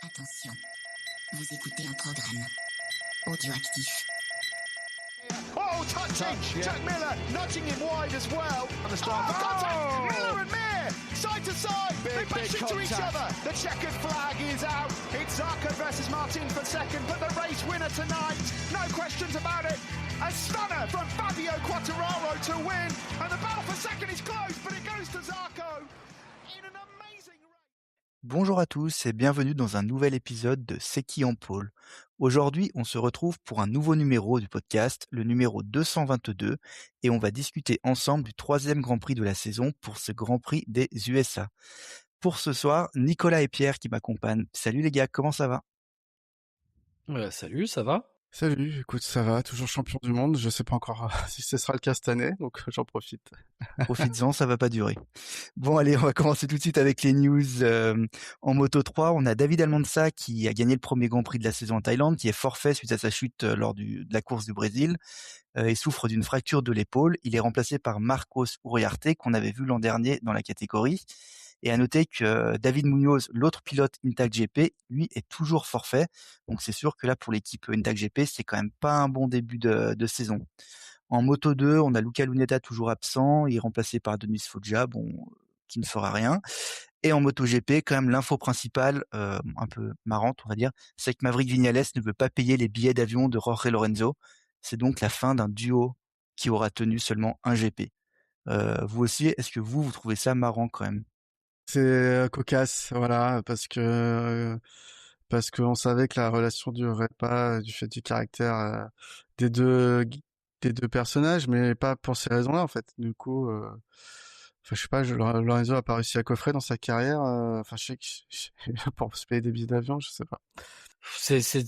Attention, vous écoutez un programme audioactif. Oh, touching! Jack Miller nudging him wide as well. Contact! Miller and Mir! Side to side! They bash into each other! The checkered flag is out! It's Zarco versus Martin for second, but the race winner tonight! No questions about it! A stunner from Fabio Quartararo to win! And the battle for second is close, but it goes to Zarco in an amazing race! Bonjour à tous et bienvenue dans un nouvel épisode de C'est qui en pôle. Aujourd'hui, on se retrouve pour un nouveau numéro du podcast, le numéro 222, et on va discuter ensemble du 3e Grand Prix de la saison pour ce Grand Prix des USA. Pour ce soir, Nicolas et Pierre qui m'accompagnent. Salut les gars, comment ça va ? Salut, ça va ? Salut, écoute, ça va, toujours champion du monde. Je sais pas encore si ce sera le cas cette année, donc j'en profite. Profites-en, ça va pas durer. Bon, allez, on va commencer tout de suite avec les news. En Moto 3, on a David Almanza qui a gagné le premier Grand Prix de la saison en Thaïlande, qui est forfait suite à sa chute lors de la course du Brésil. Il souffre d'une fracture de l'épaule. Il est remplacé par Marcos Uriarte, qu'on avait vu l'an dernier dans la catégorie. Et à noter que David Munoz, l'autre pilote Intact GP, lui est toujours forfait. Donc c'est sûr que là, pour l'équipe Intact GP, c'est quand même pas un bon début de saison. En Moto 2, on a Luca Lunetta toujours absent. Il est remplacé par Denis Foggia, qui ne fera rien. Et en MotoGP, quand même, l'info principale, un peu marrante, on va dire, c'est que Maverick Viñales ne veut pas payer les billets d'avion de Jorge Lorenzo. C'est donc la fin d'un duo qui aura tenu seulement un GP. Vous aussi, est-ce que vous trouvez ça marrant quand même ? C'est cocasse, voilà, parce qu'on savait que la relation durerait pas du fait du caractère des deux personnages, mais pas pour ces raisons-là en fait. Du coup, je sais pas, Lorenzo a pas réussi à coffrer dans sa carrière. Je sais que pour se payer des billets d'avion, je sais pas.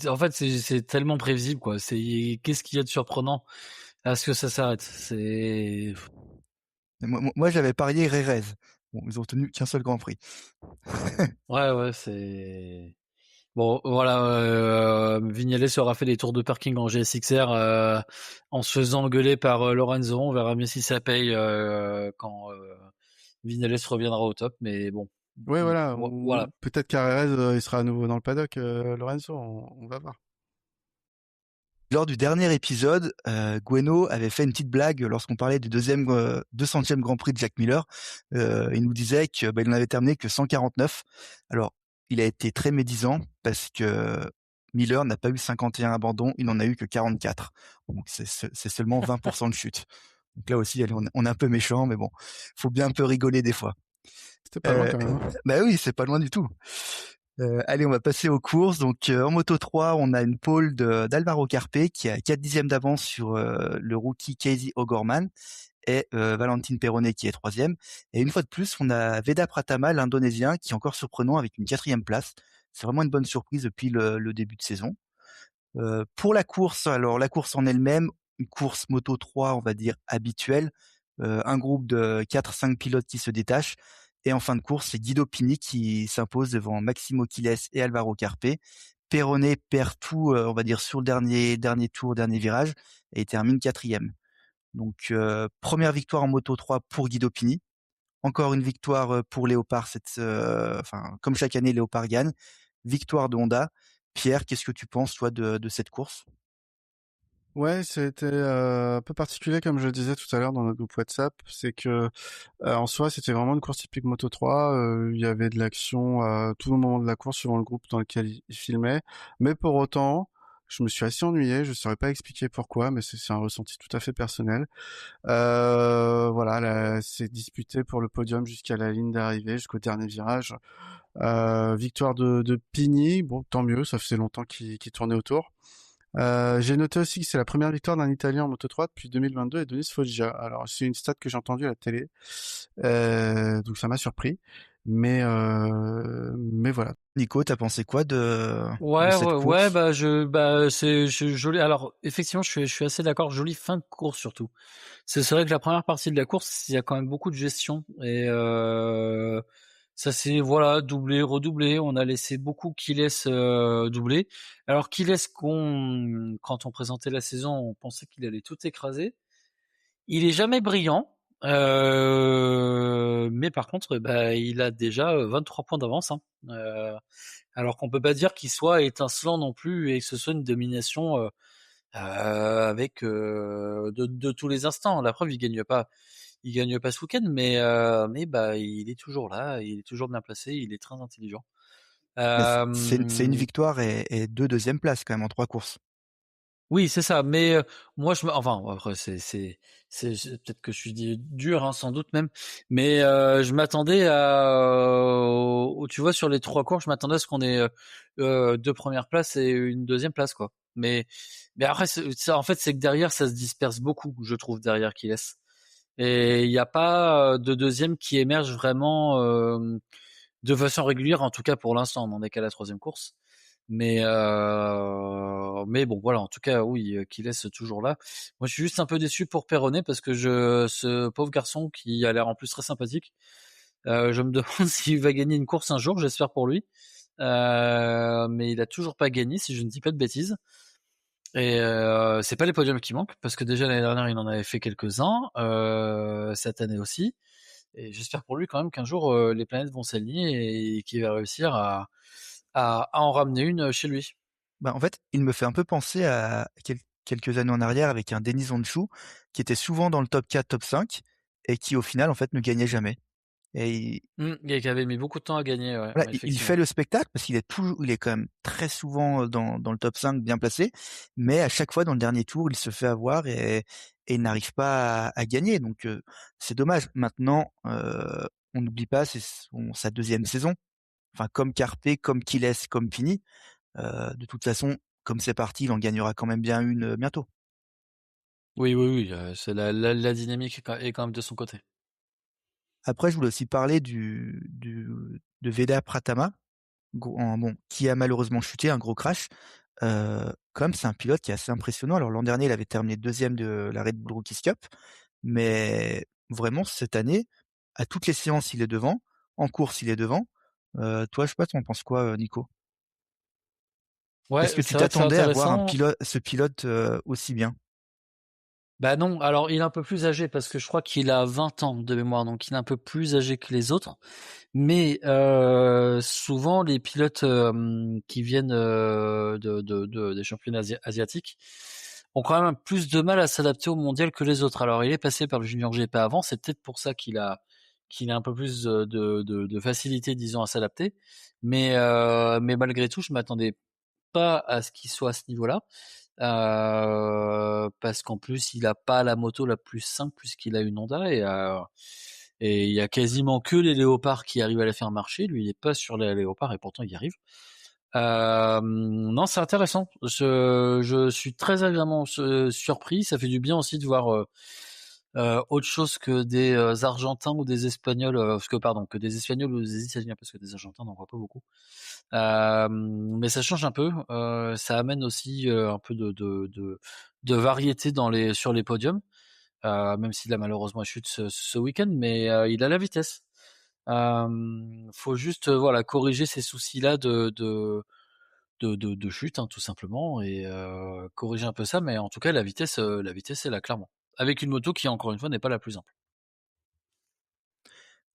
En fait, c'est tellement prévisible, quoi. Qu'est-ce qu'il y a de surprenant à ce que ça s'arrête ? Moi, j'avais parié Rérez. Bon, ils ont tenu qu'un seul Grand Prix. Ouais, c'est... Bon, voilà, Vignales aura fait des tours de parking en GSXR en se faisant engueuler par Lorenzo. On verra bien si ça paye quand Vignales reviendra au top, mais bon. Ouais, voilà. Voilà. Peut-être qu'Arez, il sera à nouveau dans le paddock, Lorenzo, on va voir. Lors du dernier épisode, Gueno avait fait une petite blague lorsqu'on parlait du 200e Grand Prix de Jack Miller. Il nous disait que il en avait terminé que 149. Alors, il a été très médisant parce que Miller n'a pas eu 51 abandons, il n'en a eu que 44. Donc c'est seulement 20% de chute. Donc là aussi, allez, on est un peu méchant, mais bon, faut bien un peu rigoler des fois. C'était pas loin quand même. Bah oui, c'est pas loin du tout. Allez, on va passer aux courses. Donc en Moto 3, on a une pole d'Alvaro Carpe qui a 4 dixièmes d'avance sur le rookie Casey O'Gorman et Valentin Perrone qui est 3e. Et une fois de plus, on a Veda Pratama, l'Indonésien, qui est encore surprenant avec une 4e place. C'est vraiment une bonne surprise depuis le début de saison. Pour la course, alors la course en elle-même, une course Moto 3, on va dire habituelle, un groupe de 4-5 pilotes qui se détachent. Et en fin de course, c'est Guido Pini qui s'impose devant Maximo Quiles et Alvaro Carpe. Perrone perd tout, on va dire, sur le dernier tour, dernier virage, et il termine 4e. Donc, première victoire en Moto 3 pour Guido Pini. Encore une victoire pour Léopard, comme chaque année, Léopard gagne. Victoire de Honda. Pierre, qu'est-ce que tu penses, toi, de cette course ? Ouais, c'était un peu particulier comme je le disais tout à l'heure dans notre groupe WhatsApp, c'est que en soi c'était vraiment une course typique Moto 3, il y avait de l'action à tout le moment de la course suivant le groupe dans lequel il filmait, mais pour autant je me suis assez ennuyé, je saurais pas expliquer pourquoi, mais c'est un ressenti tout à fait personnel. Voilà, là, c'est disputé pour le podium jusqu'à la ligne d'arrivée, jusqu'au dernier virage. Victoire de Pini, bon tant mieux, ça faisait longtemps qu'il tournait autour. J'ai noté aussi que c'est la première victoire d'un Italien en Moto 3 depuis 2022 et Denis Foggia. Alors c'est une stat que j'ai entendue à la télé, donc ça m'a surpris, mais voilà. Nico, t'as pensé quoi de cette course ? Ouais, c'est joli. Alors effectivement, je suis assez d'accord. Jolie fin de course surtout. C'est vrai que la première partie de la course, il y a quand même beaucoup de gestion et ça c'est doublé, redoublé. On a laissé beaucoup Quiles doubler. Alors Quiles, quand on présentait la saison, on pensait qu'il allait tout écraser. Il est jamais brillant. Mais par contre, bah, il a déjà 23 points d'avance, hein. Alors qu'on peut pas dire qu'il soit étincelant non plus et que ce soit une domination avec de tous les instants. La preuve, il gagne pas ce week-end, mais bah il est toujours là, il est toujours bien placé, il est très intelligent. Mais c'est une Euh, victoire et 2 deuxièmes places quand même en 3 courses. Oui, c'est ça. Mais moi, enfin, après, peut-être que je suis dur, hein, sans doute même. Mais je m'attendais tu vois, sur les 3 courses, je m'attendais à ce qu'on ait 2 premières places et une deuxième place, quoi. Mais après, en fait, c'est que derrière, ça se disperse beaucoup, je trouve, derrière qui laisse. Et il n'y a pas de deuxième qui émerge vraiment de façon régulière, en tout cas pour l'instant. On n'en est qu'à la 3e course. Mais bon, voilà, en tout cas, oui, qui laisse toujours là. Moi, je suis juste un peu déçu pour Perronnet parce que ce pauvre garçon qui a l'air en plus très sympathique, je me demande s'il va gagner une course un jour, j'espère pour lui. Mais il a toujours pas gagné, si je ne dis pas de bêtises. Et c'est pas les podiums qui manquent, parce que déjà l'année dernière, il en avait fait quelques-uns, cette année aussi. Et j'espère pour lui quand même qu'un jour, les planètes vont s'aligner et qu'il va réussir à en ramener une chez lui. Bah, en fait, il me fait un peu penser à quelques années en arrière avec un Denis Onchou qui était souvent dans le top 4, top 5 et qui au final en fait ne gagnait jamais. Et Et qui avait mis beaucoup de temps à gagner, ouais, voilà, il fait effectivement. le spectacle parce il est quand même très souvent dans le top 5 bien placé, mais à chaque fois dans le dernier tour, il se fait avoir et il n'arrive pas à gagner. Donc c'est dommage. Maintenant, on n'oublie pas, c'est sa 2e saison. Enfin, comme Carpe, comme Kiles, comme Pini. De toute façon, comme c'est parti, il en gagnera quand même bien une bientôt. Oui, oui, oui, c'est la dynamique est quand même de son côté. Après, je voulais aussi parler de Veda Pratama, bon, qui a malheureusement chuté, un gros crash. Comme c'est un pilote qui est assez impressionnant. Alors l'an dernier, il avait terminé 2e de la Red Bull Rookies Cup, mais vraiment cette année, à toutes les séances, il est devant. En course, il est devant. Toi, je sais pas, tu en penses quoi, Nico? Est-ce Ouais, que tu c'est vrai que c'est t'attendais à voir intéressant. ce pilote aussi bien? Bah non, alors il est un peu plus âgé parce que je crois qu'il a 20 ans de mémoire, donc il est un peu plus âgé que les autres. Mais souvent, les pilotes qui viennent des championnats asiatiques ont quand même plus de mal à s'adapter au mondial que les autres. Alors, il est passé par le Junior GP avant, c'est peut-être pour ça qu'il a un peu plus de facilité, disons, à s'adapter. Mais malgré tout, je m'attendais pas à ce qu'il soit à ce niveau-là. Parce qu'en plus, il a pas la moto la plus simple puisqu'il a une Honda et il y a quasiment que les léopards qui arrivent à la faire marcher. Lui, il est pas sur les léopards et pourtant il y arrive. Non, c'est intéressant. Je suis très agréablement surpris. Ça fait du bien aussi de voir autre chose que des Argentins ou des Espagnols, que des Espagnols ou des Italiens, parce que des Argentins, on n'en voit pas beaucoup. Mais ça change un peu. Ça amène aussi un peu de variété sur les podiums, même s'il a malheureusement chute ce week-end, mais il a la vitesse. Faut juste voilà corriger ces soucis-là de chute, hein, tout simplement, et corriger un peu ça. Mais en tout cas, la vitesse est là clairement. Avec une moto qui encore une fois n'est pas la plus simple.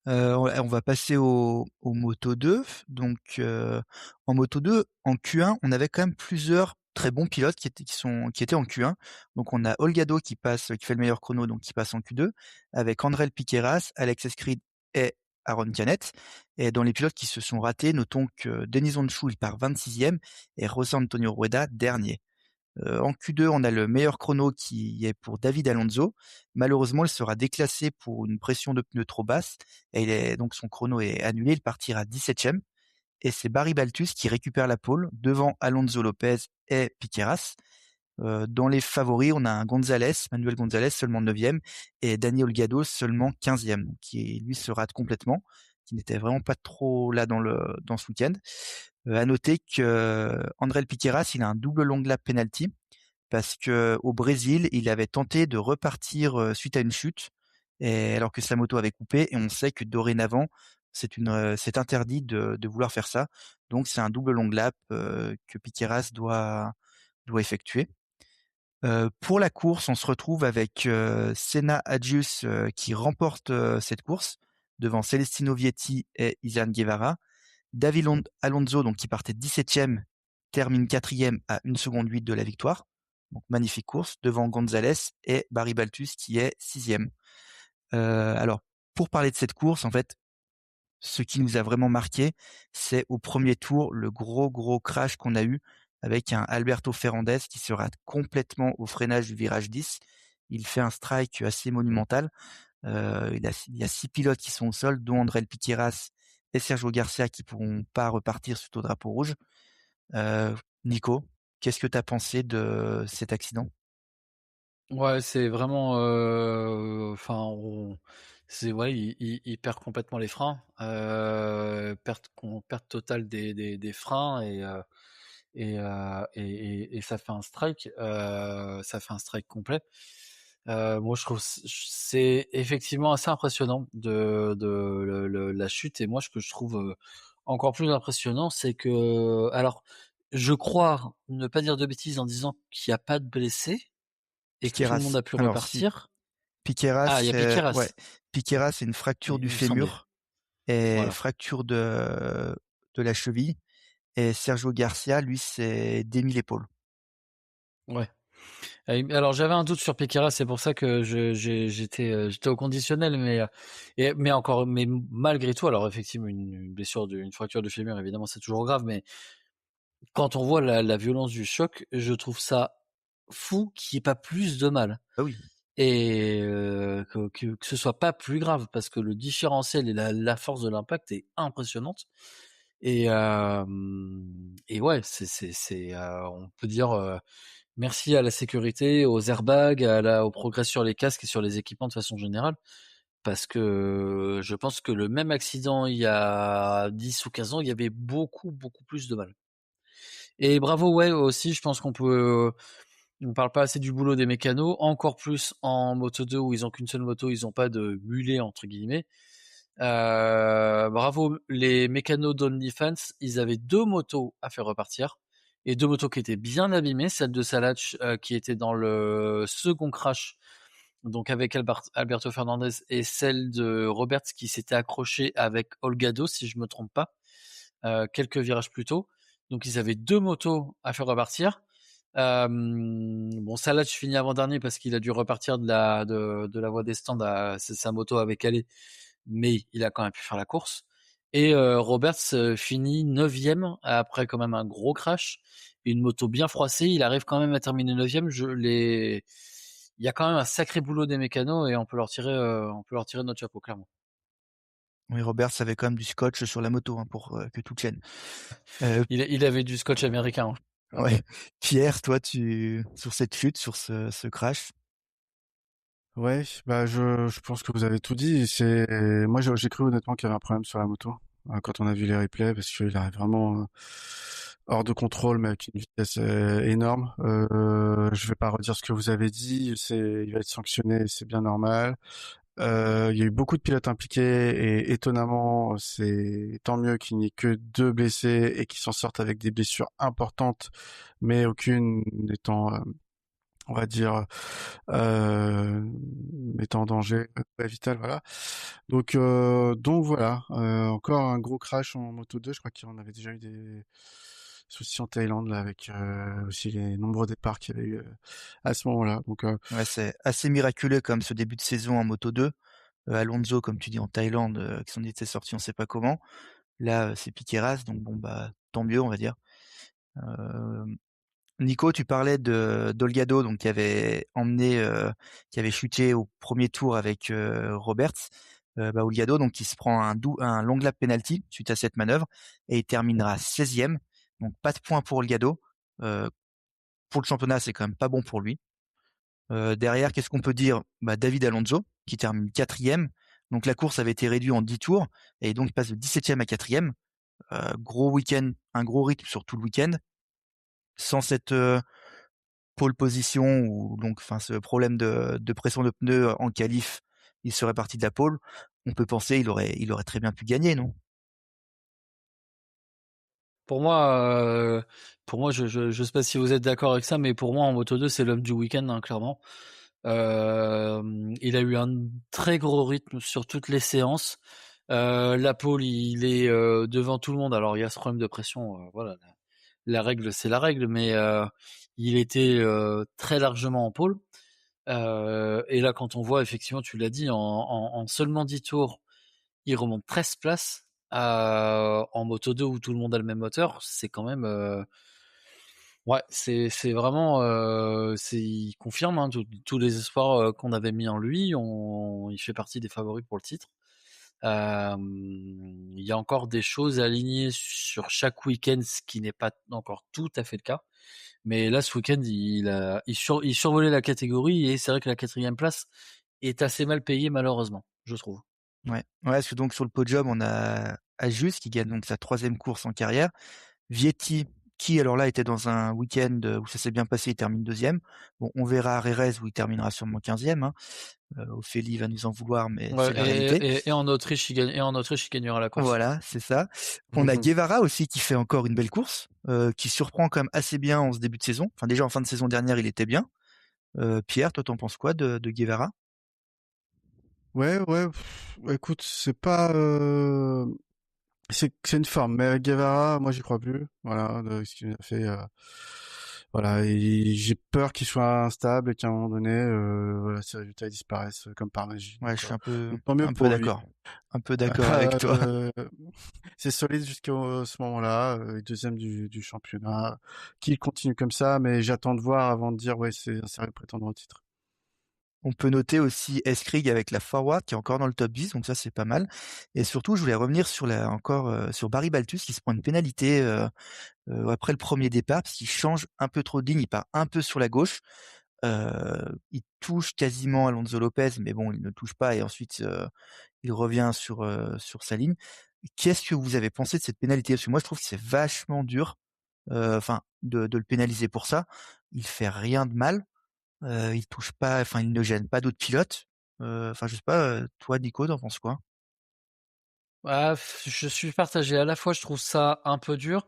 On va passer au Moto 2. Donc, en Moto 2, en Q1, on avait quand même plusieurs très bons pilotes qui étaient en Q1. Donc, on a Olgado qui fait le meilleur chrono, donc qui passe en Q2, avec André Piqueras, Alex Escrid et Aaron Canet. Et dans les pilotes qui se sont ratés, notons que Denis Onchou, il part 26e et José Antonio Rueda, dernier. En Q2, on a le meilleur chrono qui est pour David Alonso. Malheureusement, il sera déclassé pour une pression de pneus trop basse et donc son chrono est annulé. Il partira 17e. Et c'est Barry Baltus qui récupère la pole devant Alonso Lopez et Piqueras. Dans les favoris, on a un Manuel Gonzalez seulement 9e et Daniel Olgado seulement 15e, qui lui se rate complètement, qui n'était vraiment pas trop là dans ce week-end. À noter que André Piqueras, il a un double long lap penalty parce que au Brésil, il avait tenté de repartir suite à une chute, et alors que sa moto avait coupé, et on sait que dorénavant, c'est interdit de vouloir faire ça. Donc c'est un double long lap que Piqueras doit effectuer. Pour la course, on se retrouve avec Senna Agius qui remporte cette course devant Celestino Vietti et Izan Guevara. David Alonso, donc qui partait 17e, termine 4e à 1 seconde 8 de la victoire. Donc magnifique course devant Gonzalez et Barry Baltus qui est 6e. Alors pour parler de cette course, en fait, ce qui nous a vraiment marqué, c'est au premier tour le gros crash qu'on a eu avec un Alberto Ferrandez qui se rate complètement au freinage du virage 10. Il fait un strike assez monumental. Il y a 6 pilotes qui sont au sol, dont André Piqueras et Sergio Garcia qui pourront pas repartir suite au drapeau rouge. Nico, qu'est-ce que tu as pensé de cet accident? Ouais, c'est vraiment, enfin, il perd complètement les freins, perte totale des freins et ça fait un strike, complet. Moi, je trouve c'est effectivement assez impressionnant de la chute. Et moi, ce que je trouve encore plus impressionnant, c'est que, alors, je crois ne pas dire de bêtises en disant qu'il n'y a pas de blessés et que tout le monde Piqueras. a pu Alors si, repartir. Piqueras, Ah, il y a Piqueras. ouais, Piqueras, c'est une fracture du Il me semblait. fémur et Voilà. fracture de la cheville. Et Sergio Garcia, lui, c'est démis l'épaule. Ouais. Alors j'avais un doute sur Piqueras, c'est pour ça que j'étais au conditionnel, mais malgré tout, alors effectivement une blessure, une fracture de fémur, évidemment c'est toujours grave, mais quand on voit la violence du choc, je trouve ça fou qu'il n'y ait pas plus de mal. Ah oui. Et que ce soit pas plus grave, parce que le différentiel et la force de l'impact est impressionnante. Et ouais, on peut dire merci à la sécurité, aux airbags, au progrès sur les casques et sur les équipements de façon générale, parce que je pense que le même accident il y a 10 ou 15 ans, il y avait beaucoup plus de mal. Et bravo, ouais, aussi, je pense on parle pas assez du boulot des mécanos, encore plus en Moto 2 où ils ont qu'une seule moto, ils ont pas de mulet entre guillemets. Bravo les mécanos d'OnlyFans, ils avaient 2 motos à faire repartir et 2 motos qui étaient bien abîmées, celle de Salach qui était dans le second crash, donc avec Alberto Fernandez, et celle de Roberts qui s'était accrochée avec Holgado si je me trompe pas, quelques virages plus tôt. Donc ils avaient 2 motos à faire repartir. Bon, Salach finit avant-dernier parce qu'il a dû repartir de la voie des stands, sa moto avait calé, mais il a quand même pu faire la course. Et Roberts finit 9e après quand même un gros crash, une moto bien froissée. Il arrive quand même à terminer 9e. Il y a quand même un sacré boulot des mécanos et on peut leur tirer notre chapeau, clairement. Oui, Roberts avait quand même du scotch sur la moto pour que tout tienne. Il avait du scotch américain. Ouais. Pierre, toi, sur cette chute, sur ce crash. Ouais, bah je pense que vous avez tout dit. Moi j'ai cru honnêtement qu'il y avait un problème sur la moto quand on a vu les replays parce qu'il arrive vraiment hors de contrôle mais avec une vitesse énorme. Je vais pas redire ce que vous avez dit. Il va être sanctionné, et c'est bien normal. Il y a eu beaucoup de pilotes impliqués et étonnamment c'est tant mieux qu'il n'y ait que 2 blessés et qu'ils s'en sortent avec des blessures importantes, mais aucune n'étant on va dire mettant en danger vital, voilà. Donc voilà, encore un gros crash en Moto 2. Je crois qu'il y en avait déjà eu des soucis en Thaïlande là avec aussi les nombreux départs qu'il y avait eu à ce moment-là. Donc Ouais, c'est assez miraculeux comme ce début de saison en Moto 2. Alonso, comme tu dis, en Thaïlande, qui s'en était sorti on sait pas comment. Là, c'est Piqueras, donc bon bah tant mieux, on va dire. Nico, tu parlais de Dolgado, donc qui avait chuté au premier tour avec Roberts. Olgado, donc qui se prend un long lap penalty suite à cette manœuvre et il terminera 16e. Donc pas de points pour Olgado. Pour le championnat, c'est quand même pas bon pour lui. Derrière, qu'est-ce qu'on peut dire? David Alonso qui termine 4e. Donc la course avait été réduite en 10 tours et donc il passe de 17e à 4e. Gros week-end, un gros rythme sur tout le week-end. Sans cette pole position ou donc ce problème de pression de pneus en qualif, il serait parti de la pole. On peut penser il aurait très bien pu gagner, non? Pour moi, je sais pas si vous êtes d'accord avec ça, mais pour moi en Moto 2 c'est l'homme du week-end, hein, clairement. Il a eu un très gros rythme sur toutes les séances. La pole, il est devant tout le monde. Alors il y a ce problème de pression, voilà. La règle, c'est la règle, mais il était très largement en pole. Et là, quand on voit, effectivement, tu l'as dit, en seulement 10 tours, il remonte 13 places. En Moto 2 où tout le monde a le même moteur, c'est quand même ouais, c'est vraiment il confirme, hein, tous les espoirs qu'on avait mis en lui. Il fait partie des favoris pour le titre. Il y a encore des choses à aligner sur chaque week-end, ce qui n'est pas encore tout à fait le cas. Mais là, ce week-end, il survolait la catégorie et c'est vrai que la 4e place est assez mal payée, malheureusement, je trouve. Ouais, parce que donc sur le podium, on a Ajus qui gagne donc sa 3e course en carrière. Vietti, qui alors là était dans un week-end où ça s'est bien passé, il termine 2e. Bon, on verra Rerez où il terminera sûrement 15e. Hein. Ophélie va nous en vouloir, mais Ouais, c'est la réalité. Et en Autriche, il gagnera la course. Voilà, c'est ça. On a Guevara aussi qui fait encore une belle course, qui surprend quand même assez bien en ce début de saison. Enfin déjà en fin de saison dernière, il était bien. Pierre, toi t'en penses quoi de Guevara? Ouais, écoute, c'est pas, c'est une forme, mais Guevara, moi j'y crois plus. Voilà, de ce qu'il a fait. Voilà, et j'ai peur qu'il soit instable et qu'à un moment donné, voilà, ses résultats disparaissent comme par magie. Ouais, je suis Donc tant mieux un peu pour lui. d'accord. Un peu d'accord avec toi. C'est solide jusqu'à ce moment-là, deuxième du championnat. Qu'il continue comme ça, mais j'attends de voir avant de dire ouais, c'est un sérieux prétendant au titre. On peut noter aussi Eskrig avec la Forward qui est encore dans le top 10, donc ça c'est pas mal. Et surtout, je voulais revenir sur sur Barry Baltus qui se prend une pénalité après le premier départ parce qu'il change un peu trop de ligne, il part un peu sur la gauche. Il touche quasiment Alonso Lopez, mais bon, il ne touche pas et ensuite il revient sur sa ligne. Qu'est-ce que vous avez pensé de cette pénalité? Parce que moi je trouve que c'est vachement dur, enfin de le pénaliser pour ça. Il fait rien de mal. Il touche pas, enfin il ne gêne pas d'autres pilotes. Enfin je sais pas, toi Nico, t'en penses quoi? Ah, je suis partagé. À la fois, je trouve ça un peu dur.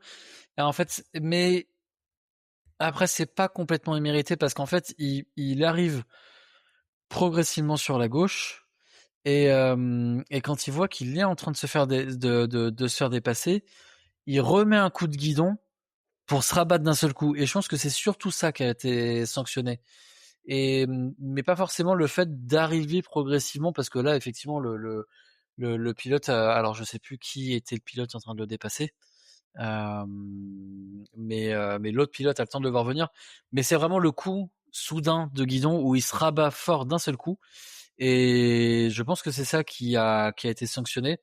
Et en fait, mais après, c'est pas complètement immérité parce qu'en fait, il arrive progressivement sur la gauche et quand il voit qu'il est en train de se faire de se faire dépasser, il remet un coup de guidon pour se rabattre d'un seul coup. Et je pense que c'est surtout ça qui a été sanctionné. Et mais pas forcément le fait d'arriver progressivement parce que là, effectivement, le pilote, alors je sais plus qui était le pilote en train de le dépasser. Mais l'autre pilote a le temps de le voir venir. Mais c'est vraiment le coup soudain de guidon où il se rabat fort d'un seul coup. Et je pense que c'est ça qui a été sanctionné.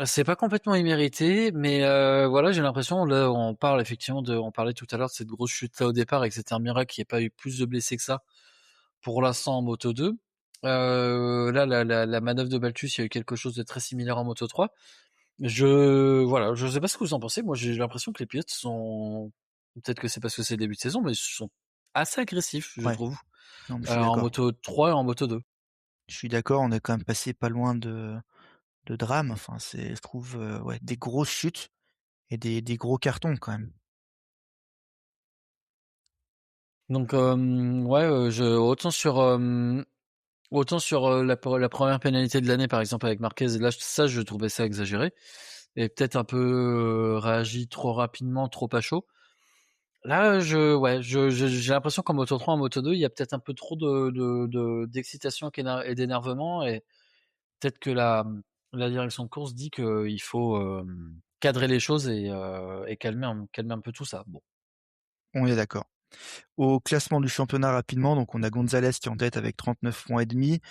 C'est pas complètement immérité, mais voilà, j'ai l'impression, là, on parle effectivement on parlait tout à l'heure de cette grosse chute là au départ et que c'était un miracle qu'il n'y ait pas eu plus de blessés que ça pour l'instant en Moto 2. Là, la manœuvre de Baltus, il y a eu quelque chose de très similaire en Moto 3. Voilà, je sais pas ce que vous en pensez. Moi, j'ai l'impression que les pilotes sont, peut-être que c'est parce que c'est le début de saison, mais ils sont assez agressifs, je Ouais, trouve, non mais je suis en d'accord. Moto 3 et en Moto 2. Je suis d'accord, on est quand même passé pas loin de drame. Enfin je trouve, ouais, des grosses chutes et des gros cartons quand même. Donc, ouais, autant sur la première pénalité de l'année, par exemple, avec Marquez, là, ça, je trouvais ça exagéré. Et peut-être un peu réagi trop rapidement, trop à chaud. Là, j'ai l'impression qu'en Moto 3, en Moto 2, il y a peut-être un peu trop d'excitation et d'énervement. Et peut-être que la direction de course dit qu'il faut cadrer les choses et calmer un peu tout ça. Bon. On est d'accord. Au classement du championnat rapidement, donc on a Gonzalez qui est en tête avec 39 points et demi.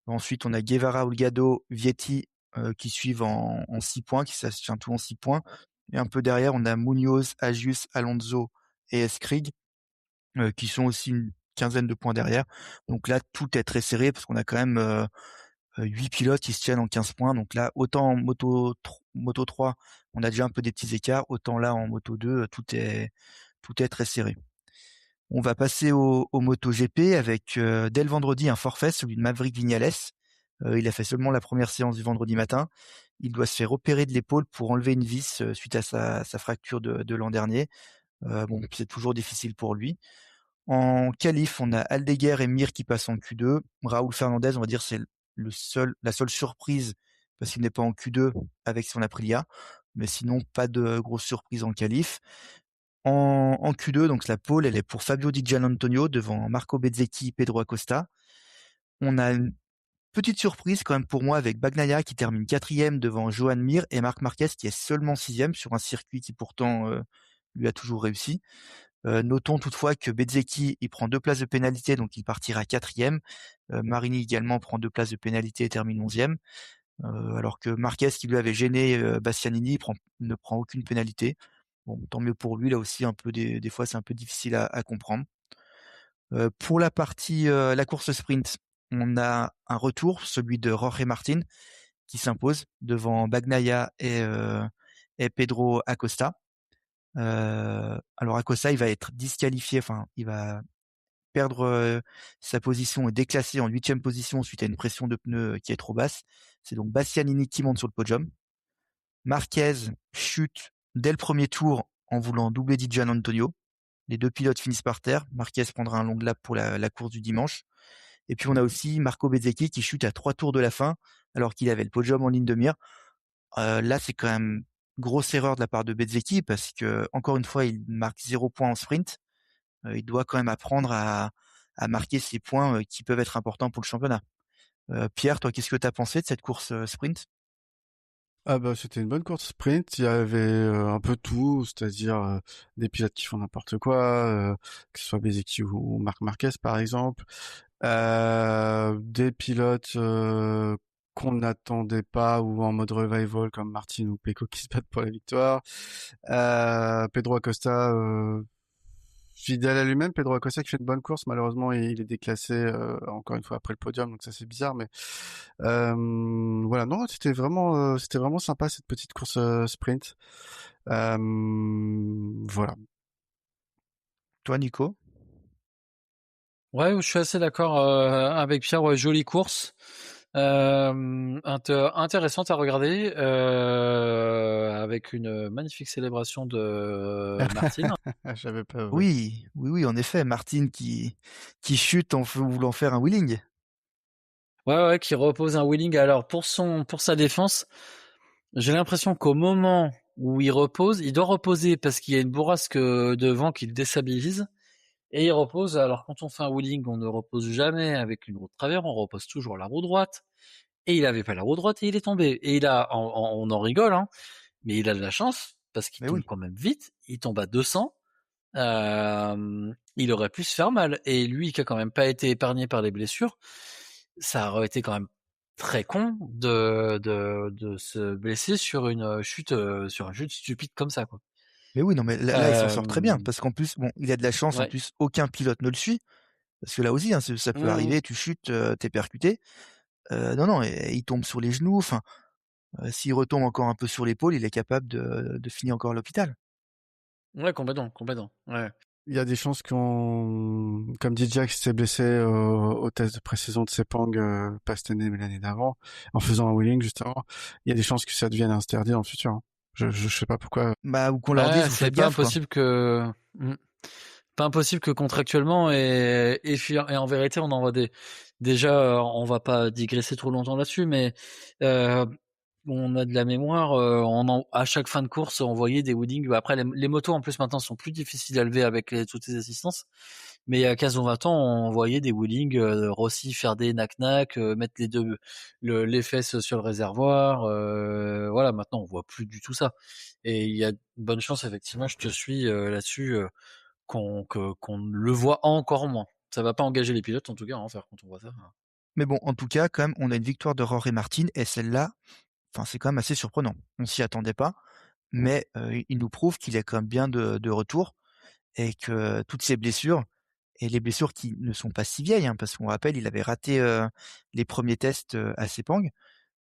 Ensuite, on a Guevara, Holgado, Vietti qui suivent en 6 points, qui ça se tient tout en 6 points. Et un peu derrière, on a Munoz, Agius, Alonso et Eskrig qui sont aussi une quinzaine de points derrière. Donc là, tout est très serré parce qu'on a quand même 8 pilotes qui se tiennent en 15 points. Donc là, autant en Moto 3, on a déjà un peu des petits écarts, autant là en Moto 2, tout est très serré. On va passer au MotoGP avec dès le vendredi un forfait, celui de Maverick Viñales, Il a fait seulement la première séance du vendredi matin. Il doit se faire opérer de l'épaule pour enlever une vis suite à sa fracture de l'an dernier. Bon, c'est toujours difficile pour lui. En qualif, on a Aldeguer et Mir qui passent en Q2. Raúl Fernandez, on va dire, c'est la seule surprise parce qu'il n'est pas en Q2 avec son Aprilia. Mais sinon, pas de grosse surprise en qualif. En Q2, donc la pole, elle est pour Fabio Di Gianantonio devant Marco Bezzecchi, Pedro Acosta. On a une petite surprise quand même pour moi avec Bagnaia qui termine 4e devant Joan Mir et Marc Marquez qui est seulement 6e sur un circuit qui pourtant lui a toujours réussi. Notons toutefois que Bezzecchi il prend 2 places de pénalité donc il partira 4e. Marini également prend 2 places de pénalité et termine 11e. Alors que Marquez qui lui avait gêné Bastianini ne prend aucune pénalité. Bon, tant mieux pour lui, là aussi un peu des fois c'est un peu difficile à comprendre. Pour la partie la course sprint, on a un retour, celui de Jorge Martin qui s'impose devant Bagnaia et Pedro Acosta. Alors Acosta, il va être disqualifié, enfin il va perdre sa position et déclassé en 8e position suite à une pression de pneus qui est trop basse. C'est donc Bastianini qui monte sur le podium. Marquez chute dès le premier tour en voulant doubler Di Gianantonio. Les 2 pilotes finissent par terre. Marquez prendra un long lap pour la course du dimanche. Et puis on a aussi Marco Bezzecchi qui chute à 3 tours de la fin alors qu'il avait le podium en ligne de mire. Là, c'est quand même grosse erreur de la part de Bezzecchi parce que encore une fois, il marque 0 points en sprint. Il doit quand même apprendre à marquer ces points qui peuvent être importants pour le championnat. Pierre, toi, qu'est-ce que tu as pensé de cette course sprint? Ah bah c'était une bonne course sprint, il y avait un peu tout, c'est-à-dire des pilotes qui font n'importe quoi, que ce soit Bezzecchi ou Marc Marquez par exemple, des pilotes qu'on n'attendait pas ou en mode revival comme Martin ou Pecco qui se battent pour la victoire, Pedro Acosta fidèle à lui-même, Pedro Acosta qui fait une bonne course, malheureusement il est déclassé encore une fois après le podium, donc ça c'est bizarre, mais voilà, non, c'était vraiment sympa cette petite course sprint. Voilà. Toi, Nico? Ouais, je suis assez d'accord avec Pierre. Ouais, jolie course, intéressante à regarder, avec une magnifique célébration de Martin. J'avais pas, ouais. Oui, en effet, Martin qui chute en voulant faire un wheeling. Ouais, qui repose un wheeling. Alors pour sa défense, j'ai l'impression qu'au moment où il repose, il doit reposer parce qu'il y a une bourrasque de vent qui le déstabilise. Et il repose. Alors quand on fait un wheeling, on ne repose jamais avec une roue de travers, on repose toujours la roue droite. Et il avait pas la roue droite et il est tombé. Et on en rigole, hein, mais il a de la chance parce qu'il Mais tombe oui. quand même vite. Il tombe à 200. Il aurait pu se faire mal. Et lui qui a quand même pas été épargné par les blessures, ça aurait été quand même très con de se blesser sur une chute stupide comme ça, quoi. Mais oui, non, mais là, il s'en sort très bien Euh, parce qu'en plus, bon, il a de la chance. En ouais. plus, aucun pilote ne le suit parce que là aussi, hein, ça peut Mmh. arriver. Tu chutes, t'es percuté. Non, et il tombe sur les genoux. Enfin, s'il retombe encore un peu sur l'épaule, il est capable de finir encore à l'hôpital. Ouais, complètement. Ouais. Il y a des chances comme dit Jack s'est blessé au test de pré-saison de Sepang, pas cette année mais l'année d'avant, en faisant un wheeling justement, il y a des chances que ça devienne interdit dans le futur, hein. Je sais pas pourquoi. Bah, ou qu'on leur dise, vous C'est faites pas gaffe, quoi. impossible que pas impossible que contractuellement et en vérité on envoie déjà on va pas digresser trop longtemps là-dessus, mais on a de la mémoire, à chaque fin de course on voyait des wheelings. Après les motos en plus maintenant sont plus difficiles à lever avec toutes les assistances, mais il y a 15 ou 20 ans on voyait des wheelings, Rossi faire des knack-knack, mettre les fesses sur le réservoir, voilà. Maintenant on voit plus du tout ça et il y a de bonnes chances, effectivement, je te suis là-dessus, qu'on le voit encore moins. Ça va pas engager les pilotes en tout cas à en faire quand on voit ça. Mais bon, en tout cas, quand même, on a une victoire de Jorge Martin et celle-là, enfin, c'est quand même assez surprenant. On s'y attendait pas, mais il nous prouve qu'il est quand même bien de retour et que toutes ces blessures et les blessures qui ne sont pas si vieilles, hein, parce qu'on rappelle, il avait raté les premiers tests à Sepang.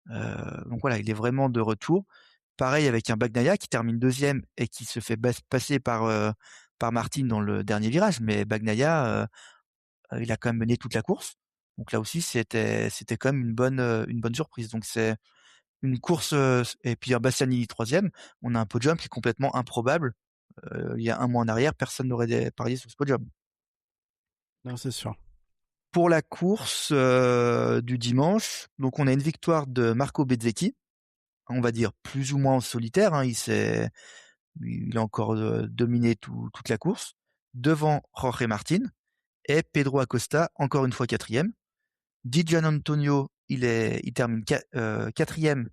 Donc voilà, il est vraiment de retour. Pareil avec un Bagnaia qui termine 2e et qui se fait passer par Martin dans le dernier virage, mais Bagnaia, il a quand même mené toute la course. Donc là aussi, c'était quand même une bonne surprise. Donc c'est une course, et puis un Bastianini 3e. On a un podium qui est complètement improbable. Il y a un mois en arrière, personne n'aurait parié sur ce podium. Non, c'est sûr. Pour la course du dimanche, donc on a une victoire de Marco Bezzecchi, on va dire plus ou moins en solitaire, hein, il a encore dominé toute la course, devant Jorge Martin, et Pedro Acosta, encore une fois 4e. Di Gianantonio, il termine 4e,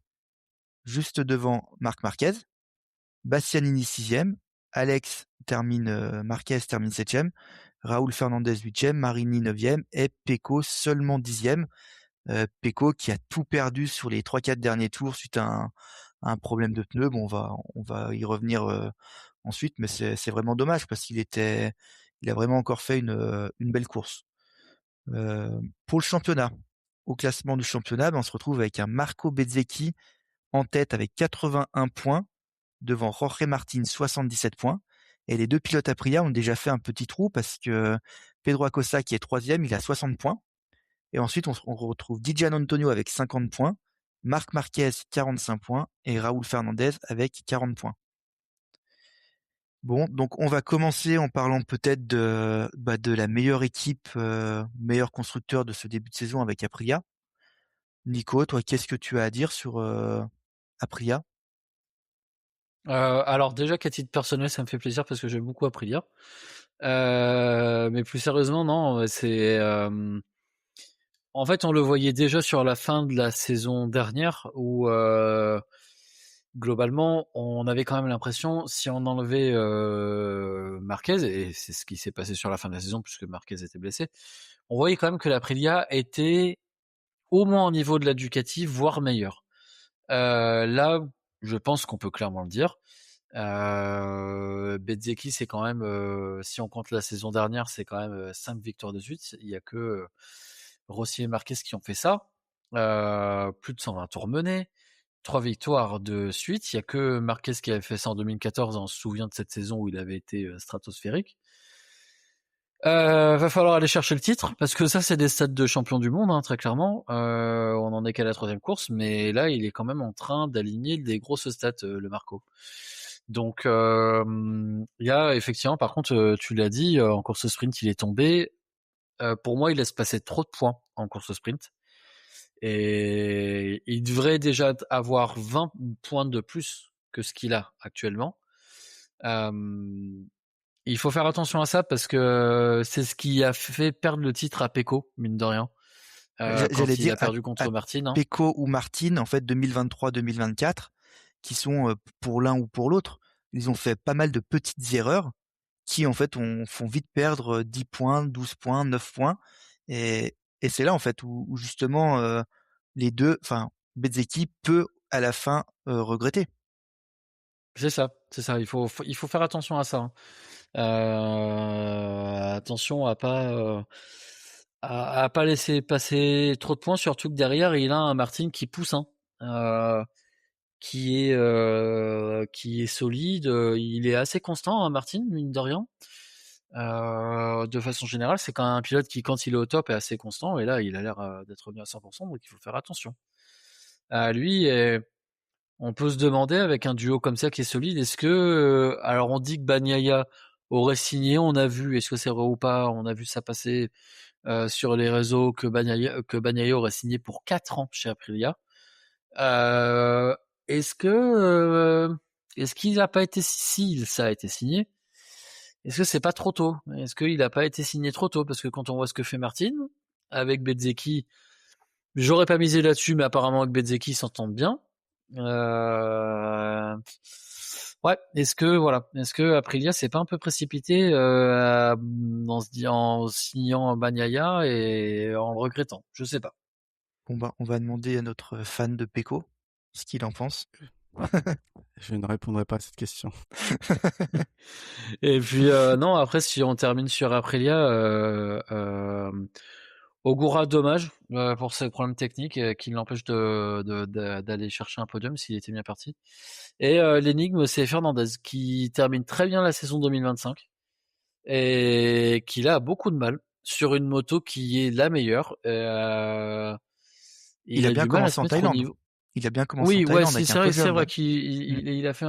juste devant Marc Marquez. Bastianini 6e, Marquez termine 7e, Raúl Fernandez 8e, Marini 9e, et Pecco seulement 10e. Pecco qui a tout perdu sur les 3-4 derniers tours suite à un problème de pneu. Bon, on va y revenir ensuite, mais c'est vraiment dommage parce il a vraiment encore fait une belle course. Pour le championnat, au classement du championnat, on se retrouve avec un Marco Bezzecchi en tête avec 81 points, devant Jorge Martin 77 points. Et les deux pilotes Aprilia ont déjà fait un petit trou parce que Pedro Acosta, qui est 3e, il a 60 points. Et ensuite, on retrouve Di Gianantonio avec 50 points, Marc Marquez 45 points et Raúl Fernandez avec 40 points. Bon, donc on va commencer en parlant peut-être de la meilleure équipe, meilleur constructeur de ce début de saison avec Aprilia. Nico, toi, qu'est-ce que tu as à dire sur Aprilia? Alors déjà qu'à titre personnel, ça me fait plaisir parce que j'aime beaucoup Aprilia. Mais plus sérieusement, non, c'est en fait, on le voyait déjà sur la fin de la saison dernière où globalement, on avait quand même l'impression, si on enlevait Marquez, et c'est ce qui s'est passé sur la fin de la saison puisque Marquez était blessé, on voyait quand même que l'Aprilia était au moins au niveau de la Ducati, voire meilleur. Là, je pense qu'on peut clairement le dire. Bezzecchi, c'est quand même, si on compte la saison dernière, c'est quand même 5 victoires de suite. Il y a que Rossi et Marquez qui ont fait ça. Plus de 120 tours menés, 3 victoires de suite. Il y a que Marquez qui avait fait ça en 2014. On se souvient de cette saison où il avait été stratosphérique. Va falloir aller chercher le titre parce que ça, c'est des stats de champion du monde, hein, très clairement. On en est qu'à la 3e course, mais là, il est quand même en train d'aligner des grosses stats, le Marco. Donc, il y a effectivement, par contre, tu l'as dit, en course sprint, il est tombé. Pour moi, il laisse passer trop de points en course sprint. Et il devrait déjà avoir 20 points de plus que ce qu'il a actuellement. Il faut faire attention à ça parce que c'est ce qui a fait perdre le titre à Pecco, mine de rien. Quand il a perdu contre Martin. Hein. Pecco ou Martin, en fait, 2023-2024, qui sont pour l'un ou pour l'autre, ils ont fait pas mal de petites erreurs qui, en fait, font vite perdre 10 points, 12 points, 9 points. Et c'est là, en fait, où justement, les deux, enfin, Bezzecchi peut, à la fin, regretter. C'est ça. Il faut faire attention à ça. Hein. Attention à pas laisser passer trop de points, surtout que derrière il a un Martin qui pousse, hein, qui est solide, il est assez constant, hein, Martin, mine de rien. De façon générale, c'est quand même un pilote qui, quand il est au top, est assez constant, et là il a l'air d'être bien à 100%, donc il faut faire attention à lui. Et on peut se demander, avec un duo comme ça qui est solide, est-ce que alors on dit que Bagnaia aurait signé, on a vu, est-ce que c'est vrai ou pas, on a vu ça passer sur les réseaux que Bagnaia aurait signé pour 4 ans chez Aprilia. Est-ce qu'il n'a pas été, si ça a été signé, est-ce que c'est pas trop tôt? Est-ce qu'il n'a pas été signé trop tôt? Parce que quand on voit ce que fait Martin avec Bezzecchi, j'aurais pas misé là-dessus, mais apparemment avec Bezzecchi ils s'entendent bien. Ouais, est-ce que Aprilia s'est pas un peu précipité en signant Bagnaia et en le regrettant? Je sais pas. Bon, on va demander à notre fan de Pecco ce qu'il en pense. Je ne répondrai pas à cette question. Et puis non, après si on termine sur Aprilia, Ogura, dommage pour ses problèmes techniques qui l'empêchent d'aller chercher un podium s'il était bien parti. Et l'énigme, c'est Fernandez qui termine très bien la saison 2025 et qui là a beaucoup de mal sur une moto qui est la meilleure. Il a a bien du mal à commencé se en mettre au Thaïlande. niveau. Il a bien commencé en Oui, ouais, Thaïlande avec un c'est podium, vrai ouais. qu'il a fait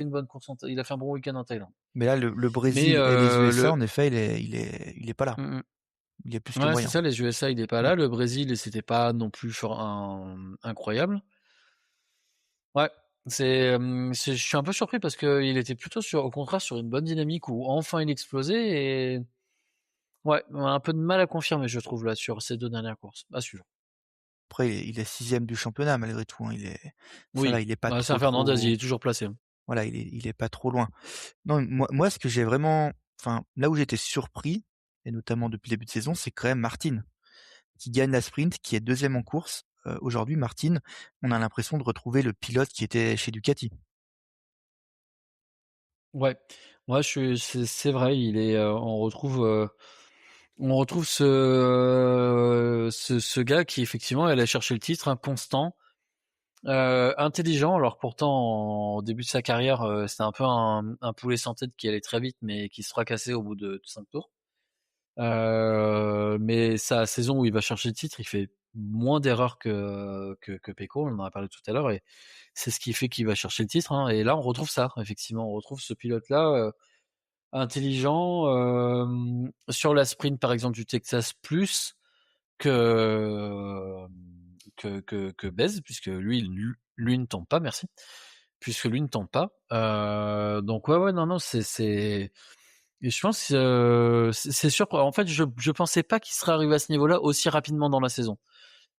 une bonne course. Il a fait un bon week-end en Thaïlande. Mais là, le Mais Brésil et les USA, le, en effet, il est pas là. Mm, mm. Il est plus que Ouais, c'est moyen. ça. Les USA, il est pas Mm. là. Le Brésil, c'était pas non plus incroyable. Ouais, je suis un peu surpris parce que il était plutôt au contraire, sur une bonne dynamique où enfin il explosait et ouais, on a un peu de mal à confirmer, je trouve, là, sur ces 2 dernières courses. À suivre. Après, il est 6e du championnat malgré tout, hein. Ça va, Oui, il est pas c'est un Fernandez, il trop. est toujours placé. Voilà, il est pas trop loin. Non, moi, ce que j'ai vraiment, enfin, là où j'étais surpris, et notamment depuis le début de saison, c'est quand même Martin qui gagne la sprint, qui est 2e en course. Aujourd'hui, Martin, on a l'impression de retrouver le pilote qui était chez Ducati. Ouais, moi, c'est vrai, on retrouve ce gars qui effectivement allait chercher le titre, inconstant, intelligent. Alors pourtant, au début de sa carrière, c'était un peu un poulet sans tête qui allait très vite, mais qui se fracassait au bout de 5 tours. Mais sa saison où il va chercher le titre, il fait moins d'erreurs que Pecco, on en a parlé tout à l'heure, et c'est ce qui fait qu'il va chercher le titre, hein. Et là, on retrouve ça, effectivement, on retrouve ce pilote-là, intelligent, sur la sprint, par exemple, du Texas, plus que Bez, puisque lui ne tombe pas, merci, puisque lui ne tombe pas. Donc ouais, non, c'est et je pense c'est sûr. En fait, je pensais pas qu'il serait arrivé à ce niveau-là aussi rapidement dans la saison.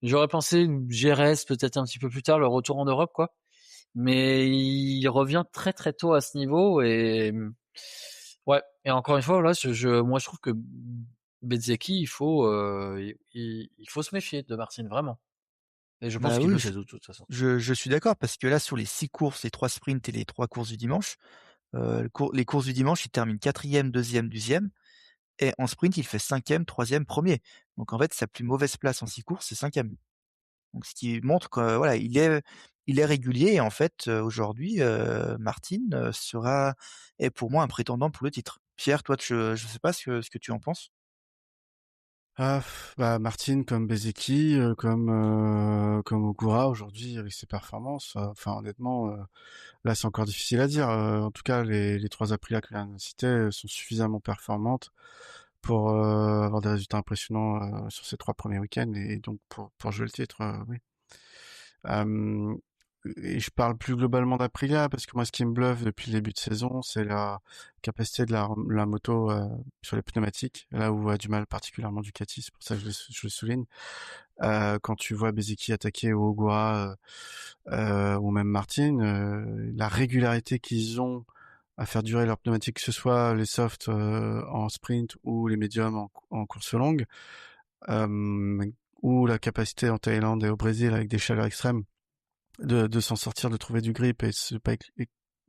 J'aurais pensé GRS peut-être un petit peu plus tard, le retour en Europe, quoi. Mais il revient très très tôt à ce niveau et ouais. Et encore une fois, là, moi je trouve que Bezzecchi, il faut se méfier de Martin, vraiment. Et je pense Bah qu'il oui, le sait de toute façon. je suis d'accord parce que là, sur les 6 courses, les 3 sprints et les 3 courses du dimanche, les courses du dimanche, il termine 4e, 2e, 10e. Et en sprint, il fait 5e, 3e, 1er. Donc en fait, sa plus mauvaise place en 6 courses, c'est 5e. Donc ce qui montre que voilà, il est régulier et en fait, aujourd'hui, Martin, est pour moi un prétendant pour le titre. Pierre, toi, je sais pas ce que tu en penses? Ah, bah, Martin comme Bezzecchi, comme Ogura aujourd'hui avec ses performances, enfin honnêtement, là c'est encore difficile à dire. En tout cas, les 3 Aprilia que je viens de citer sont suffisamment performantes pour avoir des résultats impressionnants sur ces 3 premiers week-ends et donc pour jouer le titre, oui. Euh, et je parle plus globalement d'Aprilia parce que moi, ce qui me bluffe depuis le début de saison, c'est la capacité de la moto sur les pneumatiques, là où a du mal particulièrement Ducati, c'est pour ça que je le souligne. Quand tu vois Bezzecchi attaquer ou Ogura ou même Martin, la régularité qu'ils ont à faire durer leurs pneumatiques, que ce soit les softs en sprint ou les médiums en course longue, euh, ou la capacité en Thaïlande et au Brésil avec des chaleurs extrêmes de s'en sortir, de trouver du grip et de pas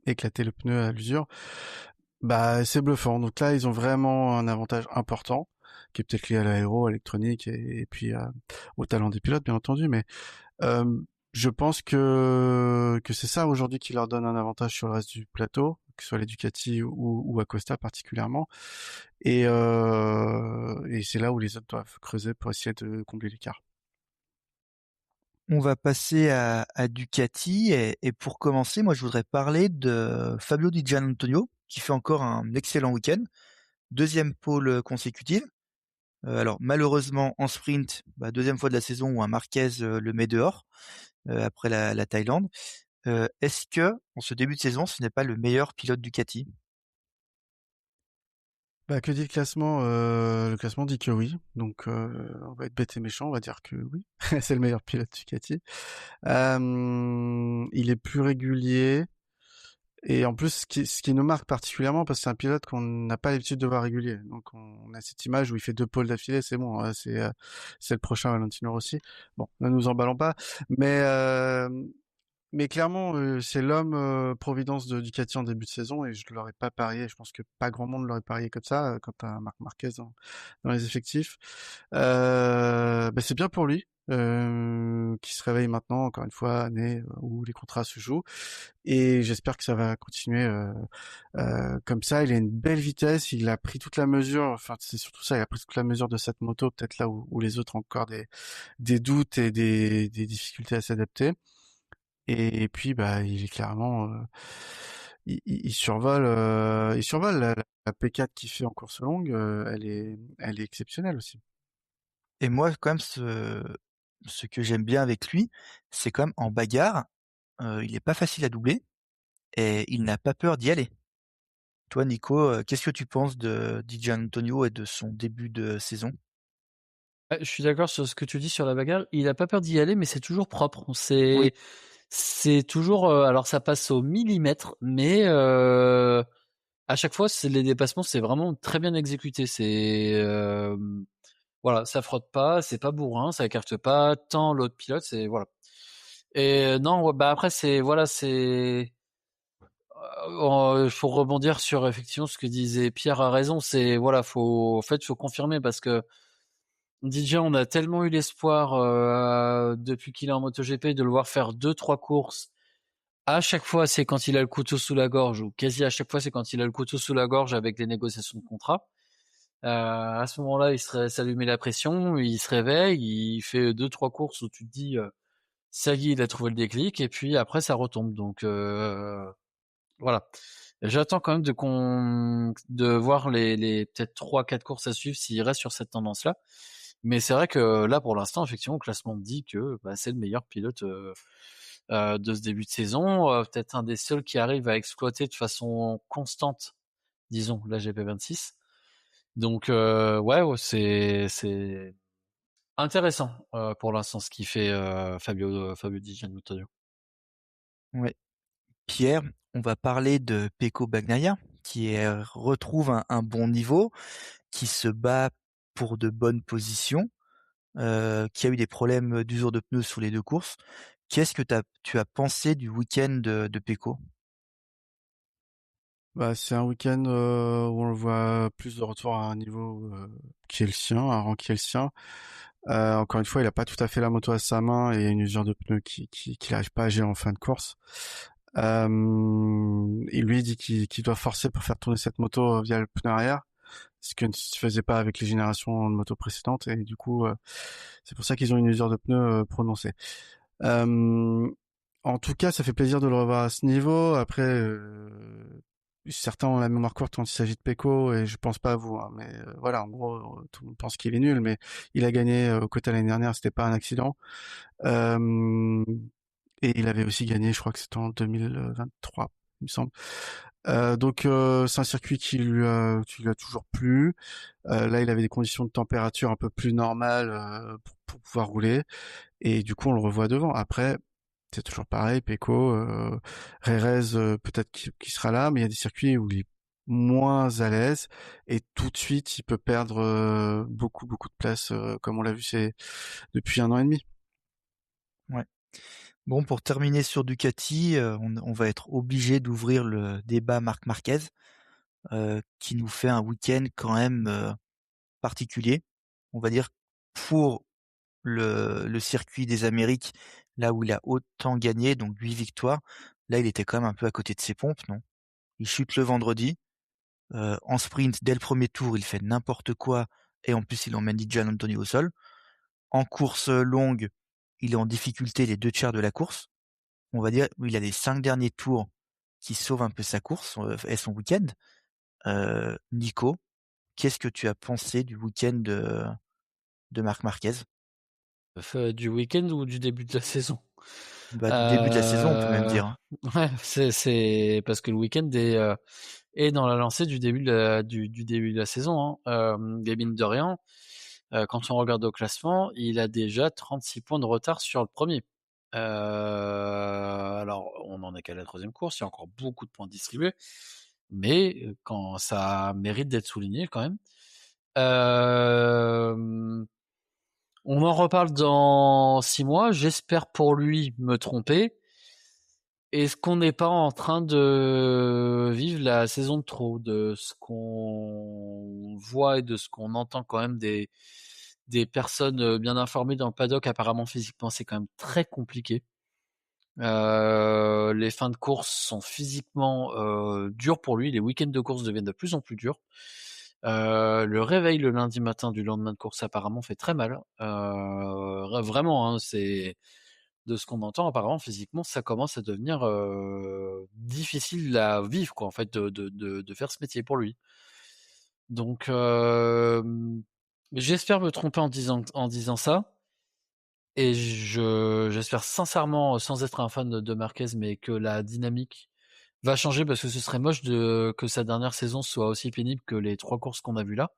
éclater le pneu à l'usure, bah c'est bluffant. Donc là, ils ont vraiment un avantage important, qui est peut-être lié à l'aéro, à l'électronique et puis au talent des pilotes, bien entendu. Mais euh, je pense que c'est ça aujourd'hui qui leur donne un avantage sur le reste du plateau, que ce soit les Ducati ou Acosta particulièrement. Et c'est là où les autres doivent creuser pour essayer de combler l'écart. On va passer à Ducati et pour commencer, moi je voudrais parler de Fabio Di Giannantonio qui fait encore un excellent week-end, 2e pole consécutive. Alors malheureusement en sprint, 2e fois de la saison où un Marquez le met dehors après la Thaïlande. Est-ce que en ce début de saison, ce n'est pas le meilleur pilote Ducati? Bah, que dit le classement? Le classement dit que oui. Donc, on va être bête et méchant, on va dire que oui. C'est le meilleur pilote Ducati. Il est plus régulier. Et en plus, ce qui nous marque particulièrement, parce que c'est un pilote qu'on n'a pas l'habitude de voir régulier. Donc, on a cette image où il fait 2 pôles d'affilée, c'est bon, hein, c'est le prochain Valentino Rossi. Bon, ne nous emballons pas. Mais Mais clairement, c'est l'homme providence de Ducati en début de saison et je ne l'aurais pas parié. Je pense que pas grand monde l'aurait parié comme ça quand tu as Marc Marquez dans les effectifs. C'est bien pour lui qui se réveille maintenant, encore une fois, année où les contrats se jouent. Et j'espère que ça va continuer comme ça. Il a une belle vitesse, il a pris toute la mesure. Enfin, c'est surtout ça, il a pris toute la mesure de cette moto, peut-être là où les autres ont encore des doutes et des difficultés à s'adapter. Et puis, bah, il est clairement, il survole la P4 qu'il fait en course longue. Elle est exceptionnelle aussi. Et moi, quand même, ce que j'aime bien avec lui, c'est quand même en bagarre, il est pas facile à doubler et il n'a pas peur d'y aller. Toi, Nico, qu'est-ce que tu penses de Di Giannantonio et de son début de saison? Je suis d'accord sur ce que tu dis sur la bagarre. Il a pas peur d'y aller, mais c'est toujours propre. Oui. C'est toujours, alors ça passe au millimètre, mais à chaque fois, les dépassements, c'est vraiment très bien exécuté. Voilà, ça frotte pas, c'est pas bourrin, ça écarte pas tant l'autre pilote, c'est voilà. Et non, ouais, bah après faut rebondir sur effectivement ce que disait Pierre a raison, c'est voilà, faut confirmer parce que DJ, on a tellement eu l'espoir depuis qu'il est en MotoGP de le voir faire 2-3 courses. À chaque fois, c'est quand il a le couteau sous la gorge, ou quasi à chaque fois, c'est quand il a le couteau sous la gorge avec les négociations de contrat. À ce moment-là, il s'allumait la pression, il se réveille, il fait 2-3 courses où tu te dis, ça y est, il a trouvé le déclic, et puis après, ça retombe. Donc voilà. J'attends quand même de voir les peut-être 3-4 courses à suivre s'il reste sur cette tendance-là. Mais c'est vrai que là, pour l'instant, effectivement, le classement dit que c'est le meilleur pilote de ce début de saison. Peut-être un des seuls qui arrive à exploiter de façon constante, disons, la GP26. Donc, ouais, c'est intéressant pour l'instant ce qu'il fait Fabio Di Giannantonio. Ouais. Pierre, on va parler de Pecco Bagnaia, qui retrouve un bon niveau, qui se bat pour de bonnes positions, qui a eu des problèmes d'usure de pneus sur les 2 courses. Qu'est-ce que tu as pensé du week-end de Pecco? Bah, c'est un week-end où on le voit plus de retour à un niveau qui est le sien, un rang qui est le sien. Encore une fois, il a pas tout à fait la moto à sa main et il y a une usure de pneus qu'il n'arrive pas à gérer en fin de course. Il lui dit qu'il doit forcer pour faire tourner cette moto via le pneu arrière, ce que ne se faisait pas avec les générations de motos précédentes. Et du coup, c'est pour ça qu'ils ont une usure de pneus prononcée. En tout cas, ça fait plaisir de le revoir à ce niveau. Après, certains ont la mémoire courte quand il s'agit de Pecco, et je pense pas à vous, hein, mais voilà, en gros, tout le monde pense qu'il est nul, mais il a gagné au quota l'année dernière, c'était pas un accident. Et il avait aussi gagné, je crois que c'était en 2023, il me semble. Donc c'est un circuit qui lui a toujours plu. Là, il avait des conditions de température un peu plus normales pour pouvoir rouler, et du coup, on le revoit devant. Après, c'est toujours pareil, Pecco, Rérez, peut-être qu'il sera là, mais il y a des circuits où il est moins à l'aise et tout de suite, il peut perdre beaucoup de place, comme on l'a vu depuis 1 an et demi. Ouais. Bon, pour terminer sur Ducati, on va être obligé d'ouvrir le débat Marc Marquez, qui nous fait un week-end quand même particulier. On va dire pour le circuit des Amériques, là où il a autant gagné, donc 8 victoires. Là, il était quand même un peu à côté de ses pompes, non? Il chute le vendredi. En sprint, dès le premier tour, il fait n'importe quoi et en plus, il emmène Di Giannantonio au sol. En course longue, il est en difficulté les 2 tiers de la course. On va dire, il a les 5 derniers tours qui sauvent un peu sa course et son week-end. Nico, qu'est-ce que tu as pensé du week-end de Marc Marquez? Du week-end ou du début de la saison? Bah, du début de la saison, on peut même dire, hein. Ouais, c'est parce que le week-end est dans la lancée du début du début de la saison, hein. Et mine de rien, quand on regarde au classement, il a déjà 36 points de retard sur le premier. Alors, on en est qu'à la 3e course, il y a encore beaucoup de points distribués, mais quand ça mérite d'être souligné quand même. On en reparle dans 6 mois. J'espère pour lui me tromper. est-ce qu'on n'est pas en train de vivre la saison de trop, de ce qu'on voit et de ce qu'on entend quand même des personnes bien informées dans le paddock? Apparemment, physiquement, c'est quand même très compliqué. Les fins de course sont physiquement dures pour lui. Les week-ends de course deviennent de plus en plus durs. Le réveil le lundi matin du lendemain de course apparemment fait très mal. Vraiment, hein, c'est de ce qu'on entend apparemment physiquement, ça commence à devenir difficile à vivre, quoi, en fait, de faire ce métier pour lui. Donc, j'espère me tromper en disant ça. Et j'espère sincèrement, sans être un fan de Marquez, mais que la dynamique va changer parce que ce serait moche que sa dernière saison soit aussi pénible que les 3 courses qu'on a vues là.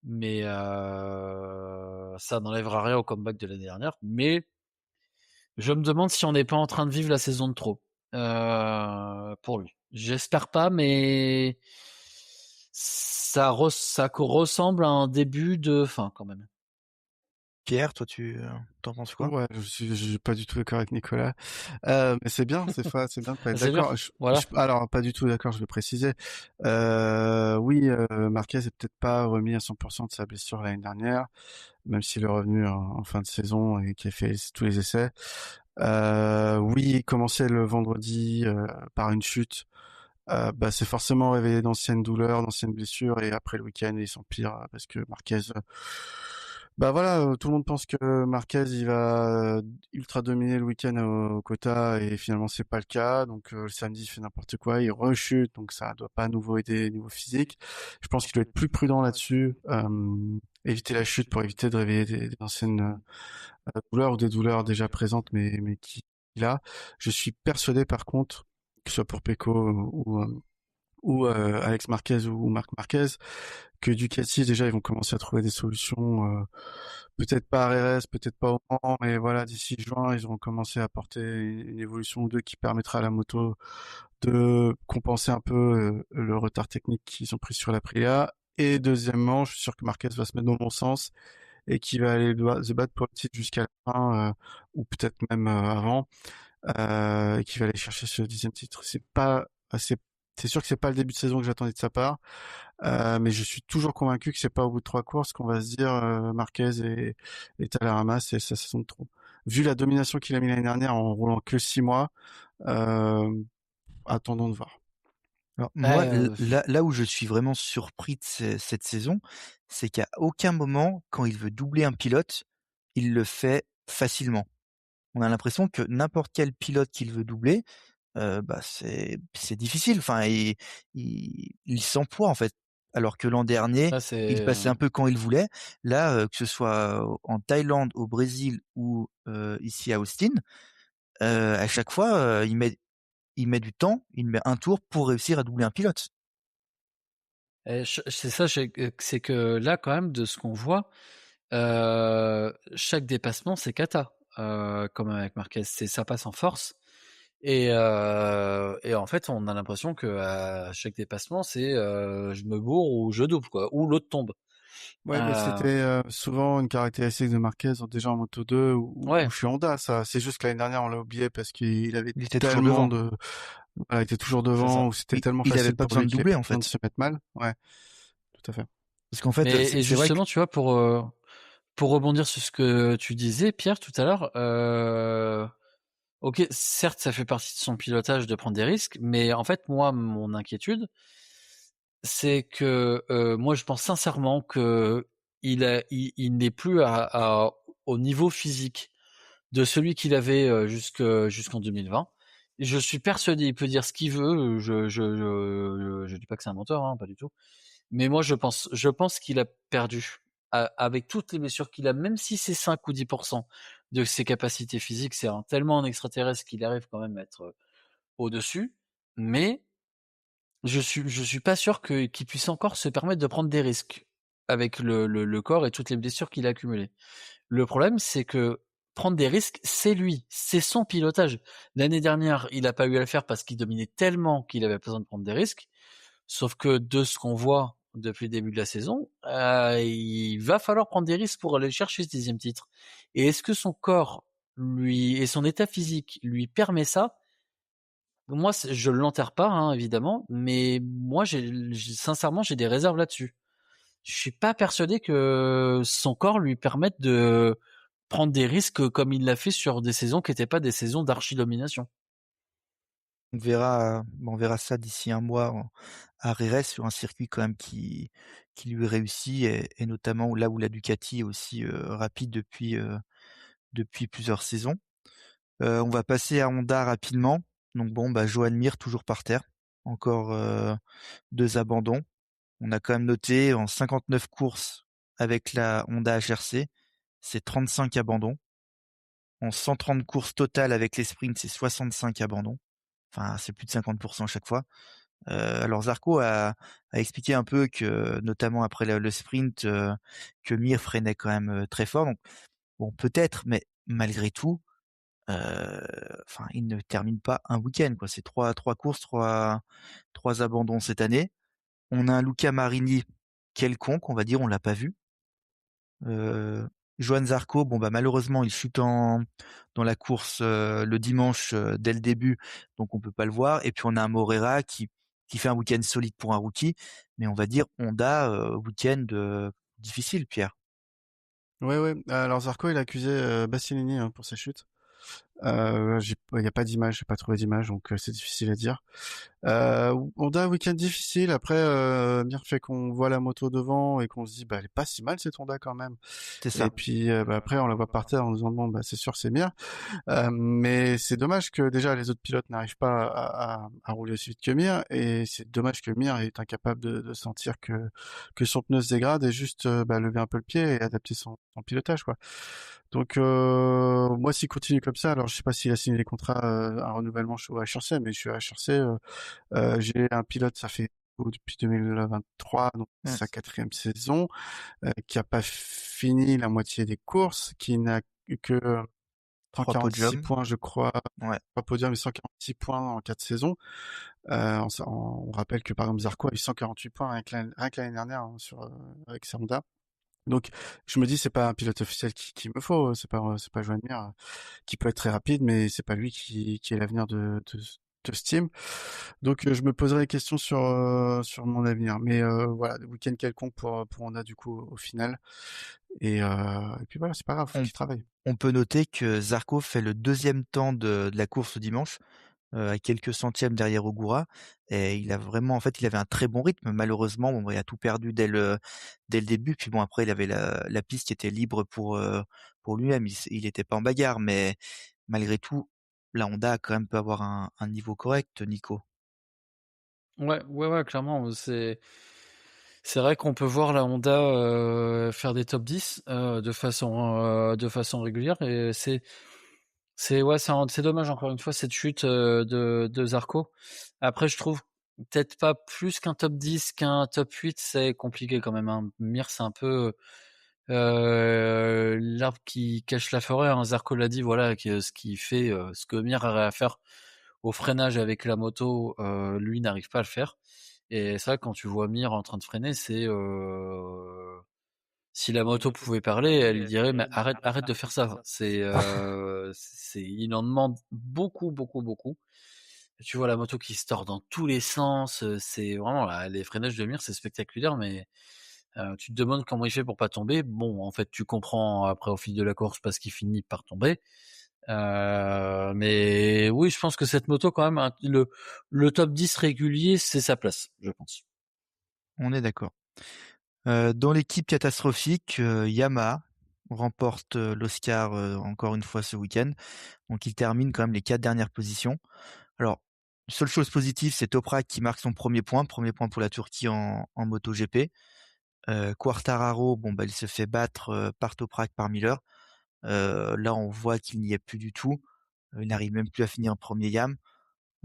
Mais ça n'enlèvera rien au comeback de l'année dernière. Mais je me demande si on n'est pas en train de vivre la saison de trop pour lui. J'espère pas, mais ça ressemble à un début de fin quand même. Pierre, toi, t'en penses quoi? Ouais, je suis pas du tout d'accord avec Nicolas. Mais c'est bien, c'est bien de pas être C'est bien, d'accord. voilà. Alors, pas du tout d'accord, je vais préciser. Oui, Marquez est peut-être pas remis à 100% de sa blessure l'année dernière, même s'il est revenu en fin de saison et qu'il a fait tous les essais. Oui, il commençait le vendredi par une chute. Bah, c'est forcément réveillé d'anciennes douleurs, d'anciennes blessures, et après le week-end, il s'empire parce que Marquez, bah voilà, tout le monde pense que Marquez il va ultra dominer le week-end au quota, et finalement c'est pas le cas. Donc le samedi il fait n'importe quoi, il rechute, donc ça doit pas à nouveau aider niveau physique. Je pense qu'il doit être plus prudent là-dessus, éviter la chute pour éviter de réveiller des anciennes douleurs ou des douleurs déjà présentes mais qui là. Je suis persuadé par contre, que ce soit pour Pecco ou Alex Marquez ou Marc Marquez, que Ducati déjà ils vont commencer à trouver des solutions, peut-être pas à RS, peut-être pas au Mans, mais voilà, d'ici juin ils vont commencer à apporter une évolution ou deux qui permettra à la moto de compenser un peu le retard technique qu'ils ont pris sur l'Aprilia. Et deuxièmement, je suis sûr que Marquez va se mettre dans le bon sens et qu'il va aller se battre pour le titre jusqu'à la fin, ou peut-être même avant, et qu'il va aller chercher ce 10e titre. C'est sûr que c'est pas le début de saison que j'attendais de sa part, mais je suis toujours convaincu que c'est pas au bout de 3 courses qu'on va se dire Marquez est à la ramasse et sa saison de trop. Vu la domination qu'il a mis l'année dernière en roulant que 6 mois, attendons de voir. Alors, moi, là où je suis vraiment surpris de cette saison, c'est qu'à aucun moment, quand il veut doubler un pilote, il le fait facilement. On a l'impression que n'importe quel pilote qu'il veut doubler, bah c'est difficile. Enfin, il s'emploie en fait. Alors que l'an dernier, il passait un peu quand il voulait. Là, que ce soit en Thaïlande, au Brésil ou ici à Austin, à chaque fois, il met du temps, il met un tour pour réussir à doubler un pilote. C'est ça, c'est que là, quand même, de ce qu'on voit, chaque dépassement, c'est cata. Comme avec Marquez, ça passe en force. Et en fait, on a l'impression que à chaque dépassement, c'est je me bourre ou je double, quoi, ou l'autre tombe. Ouais, mais c'était souvent une caractéristique de Marquez déjà en Moto 2 ou chez Honda. Ça, c'est juste que l'année dernière on l'a oublié parce qu'il avait tellement de, voilà, il était toujours devant, ou c'était tellement facile. Il avait pas besoin de doubler en fait. De se mettre mal. Ouais, tout à fait. Parce qu'en fait, et justement, vrai que... tu vois, pour rebondir sur ce que tu disais, Pierre, tout à l'heure. Ok, certes, ça fait partie de son pilotage de prendre des risques, mais en fait, moi, mon inquiétude, c'est que moi, je pense sincèrement que il n'est plus au niveau physique de celui qu'il avait jusqu'en 2020. Je suis persuadé, il peut dire ce qu'il veut. Je dis pas que c'est un menteur, hein, pas du tout. Mais moi, je pense qu'il a perdu avec toutes les blessures qu'il a, même si c'est 5 ou 10% de ses capacités physiques, c'est tellement un extraterrestre qu'il arrive quand même à être au-dessus. Mais je suis pas sûr qu'il puisse encore se permettre de prendre des risques avec le corps et toutes les blessures qu'il a accumulées. Le problème, c'est que prendre des risques, c'est lui, c'est son pilotage. L'année dernière, il n'a pas eu à le faire parce qu'il dominait tellement qu'il avait besoin de prendre des risques. Sauf que de ce qu'on voit depuis le début de la saison, il va falloir prendre des risques pour aller chercher ce 10e titre. Et est-ce que son corps et son état physique lui permet ça? moi, je l'enterre pas, hein, évidemment, mais moi, sincèrement, j'ai des réserves là-dessus. Je suis pas persuadé que son corps lui permette de prendre des risques comme il l'a fait sur des saisons qui n'étaient pas des saisons d'archi-domination. On verra ça d'ici un mois à Jerez sur un circuit quand même qui lui réussit et notamment là où la Ducati est aussi rapide depuis plusieurs saisons. On va passer à Honda rapidement. Donc bon, Joan Mir toujours par terre. Encore 2 abandons. On a quand même noté en 59 courses avec la Honda HRC, c'est 35 abandons. En 130 courses totales avec les sprints, c'est 65 abandons. Enfin, c'est plus de 50% à chaque fois. Alors Zarco a expliqué un peu que, notamment après le sprint, que Mir freinait quand même très fort. Donc bon, peut-être, mais malgré tout, enfin, il ne termine pas un week-end, quoi. C'est trois courses, trois abandons cette année. On a un Luca Marini quelconque, on va dire, on l'a pas vu. Johan Zarco, malheureusement, il chute dans la course le dimanche dès le début, donc on peut pas le voir. Et puis on a un Morera qui fait un week-end solide pour un rookie, mais on va dire Honda week-end difficile, Pierre. Ouais, ouais. Alors Zarco, il a accusé Bastianini hein, pour sa chute. Il n'y a pas d'image, j'ai pas trouvé d'image, donc c'est difficile à dire. On a un week-end difficile. Après, Mir fait qu'on voit la moto devant et qu'on se dit, elle est pas si mal cette Honda quand même. C'est Et ça. puis après, on la voit par terre en disant bon, c'est sûr, c'est Mir. Mais c'est dommage que déjà les autres pilotes n'arrivent pas à rouler aussi vite que Mir, et c'est dommage que Mir est incapable de sentir que son pneu se dégrade et juste lever un peu le pied et adapter son pilotage, quoi. Donc moi, s'il continue comme ça, alors je sais pas s'il a signé des contrats, un renouvellement au HRC, mais je suis à HRC, j'ai un pilote, ça fait depuis 2023, donc Ouais. sa 4e saison, qui a pas fini la moitié des courses, qui n'a que 3 146 podiums. points, je crois, Ouais. pas podium, mais 146 points en 4 saisons. On rappelle que par exemple Zarco a eu 148 points rien que l'année dernière hein, avec sa Honda. Donc je me dis c'est pas un pilote officiel qui me faut, c'est pas Joan Mir qui peut être très rapide, mais c'est pas lui qui est l'avenir de ce team. Donc je me poserai des questions sur mon avenir. Mais voilà, week-end quelconque pour Honda du coup au final. Et puis voilà, c'est pas grave, faut qu'il travaille. On peut noter que Zarco fait le 2e temps de la course dimanche, à quelques centièmes derrière Ogura, et il a vraiment, en fait, il avait un très bon rythme. Malheureusement, il a tout perdu dès le début. Puis bon, après, il avait la piste qui était libre pour lui-même. Il était pas en bagarre, mais malgré tout, la Honda quand même peut avoir un niveau correct, Nico. Ouais, ouais, ouais, clairement, c'est vrai qu'on peut voir la Honda faire des top 10 de façon régulière, et c'est dommage encore une fois cette chute de Zarco. Après, je trouve peut-être pas plus qu'un top 10 qu'un top 8, c'est compliqué quand même, hein. Mir, c'est un peu l'arbre qui cache la forêt, hein. Zarco l'a dit, voilà, que ce qui fait ce que Mir aurait à faire au freinage avec la moto, lui n'arrive pas à le faire. Et c'est vrai que quand tu vois Mir en train de freiner, c'est si la moto pouvait parler, elle lui dirait mais arrête de faire ça. Il en demande beaucoup, beaucoup, beaucoup. Tu vois la moto qui se tord dans tous les sens, c'est vraiment là, les freinages de Mir, c'est spectaculaire, mais tu te demandes comment il fait pour pas tomber. Bon, en fait, tu comprends après au fil de la course parce qu'il finit par tomber. Mais oui, je pense que cette moto, quand même, le top 10 régulier, c'est sa place, je pense. On est d'accord. Dans l'équipe catastrophique, Yamaha remporte l'Oscar encore une fois ce week-end. Donc il termine quand même les 4 dernières positions. Alors, seule chose positive, c'est Toprak qui marque son premier point pour la Turquie en MotoGP. Quartararo, il se fait battre par Toprak, par Miller. Là, on voit qu'il n'y est plus du tout. Il n'arrive même plus à finir premier YAM.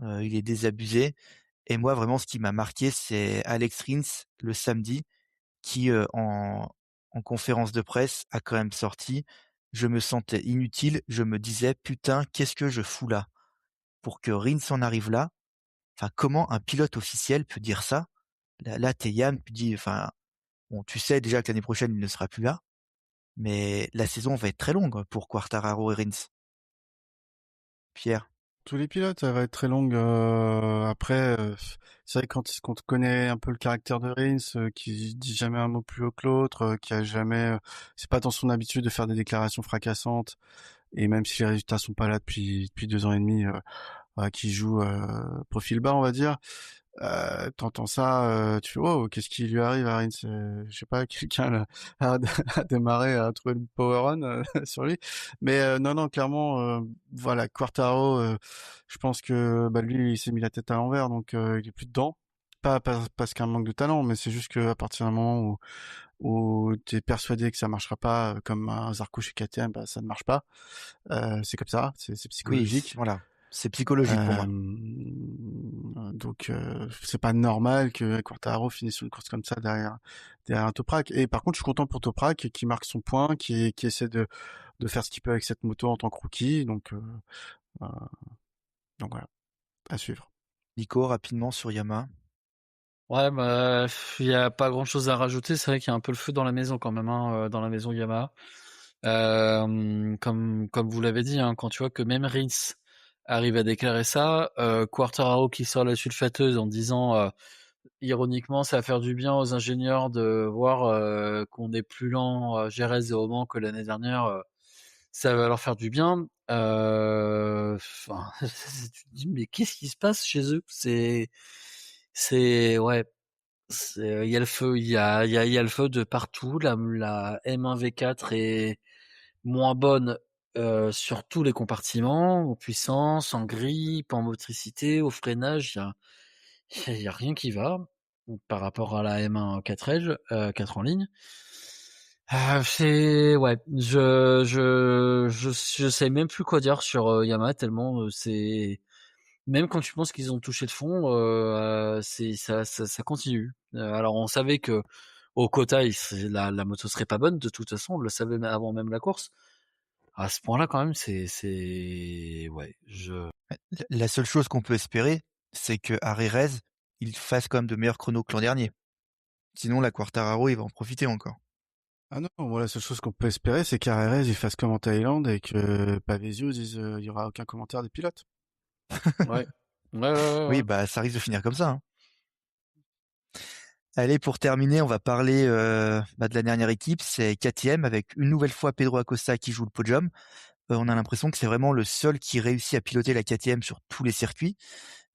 Il est désabusé. Et moi, vraiment, ce qui m'a marqué, c'est Alex Rins le samedi, qui en conférence de presse a quand même sorti. Je me sentais inutile. Je me disais, putain, qu'est-ce que je fous là? Pour que Rins en arrive là. Enfin, comment un pilote officiel peut dire ça? Là, t'es Yann, tu dis, enfin, bon, tu sais déjà que l'année prochaine, il ne sera plus là, mais la saison va être très longue pour Quartararo et Rins. Pierre. tous les pilotes, elle va être très longue. Après, c'est vrai que quand on connaît un peu le caractère de Rins, qui dit jamais un mot plus haut que l'autre, qui a jamais, c'est pas dans son habitude de faire des déclarations fracassantes. Et même si les résultats sont pas là depuis 2 ans et demi, qui joue profil bas, on va dire. T'entends ça, tu fais wow, qu'est-ce qui lui arrive à Rins? Je sais pas, quelqu'un a démarré, a trouvé le power on sur lui. Mais non, clairement, voilà, Quartaro, je pense que bah, lui, il s'est mis la tête à l'envers, donc il est plus dedans. Pas parce qu'il y a un manque de talent, mais c'est juste qu'à partir d'un moment où tu es persuadé que ça marchera pas, comme un Zarco chez KTM, bah, ça ne marche pas. C'est comme ça, c'est Oui, psychologique. voilà. C'est psychologique pour moi. Donc c'est pas normal que Quartararo finisse sur une course comme ça derrière un Toprak. Et par contre, je suis content pour Toprak qui marque son point, qui essaie de faire ce qu'il peut avec cette moto en tant que rookie. Euh, donc voilà, à suivre. Nico, rapidement sur Yamaha. Ouais, bah, il y a pas grand chose à rajouter. C'est vrai qu'il y a un peu le feu dans la maison quand même, hein, dans la maison Yamaha. Comme vous l'avez dit, hein, quand tu vois que même Rins arrive à déclarer ça, Quartararo qui sort la sulfateuse en disant, ironiquement, ça va faire du bien aux ingénieurs de voir qu'on est plus lent à Jerez et au Mans que l'année dernière. Ça va leur faire du bien. Enfin, tu te dis mais qu'est-ce qui se passe chez eux? C'est ouais. Il y a le feu, il y a le feu de partout. La M1 V4 est moins bonne sur tous les compartiments, en puissance, en grippe, en motricité, au freinage. Il y a rien qui va par rapport à la M1 4 Edge, 4 en ligne. C'est ouais, je sais même plus quoi dire sur Yamaha tellement c'est même quand tu penses qu'ils ont touché le fond, c'est ça continue. Alors on savait que au quota, la moto serait pas bonne de toute façon, on le savait avant même la course. À ce point-là, quand même, ouais, La seule chose qu'on peut espérer, c'est que Jerez, il fasse quand même de meilleurs chronos que l'an dernier. Sinon, la Quartararo, il va en profiter encore. Ah non, moi la seule chose qu'on peut espérer, c'est qu'Arerez il fasse comme en Thaïlande et que Pavezio dise il y aura aucun commentaire des pilotes. ouais. Ouais. Oui, bah ça risque de finir comme ça. Hein. Allez, pour terminer, on va parler de la dernière équipe, c'est KTM, avec une nouvelle fois Pedro Acosta qui joue le podium. On a l'impression que c'est vraiment le seul qui réussit à piloter la KTM sur tous les circuits.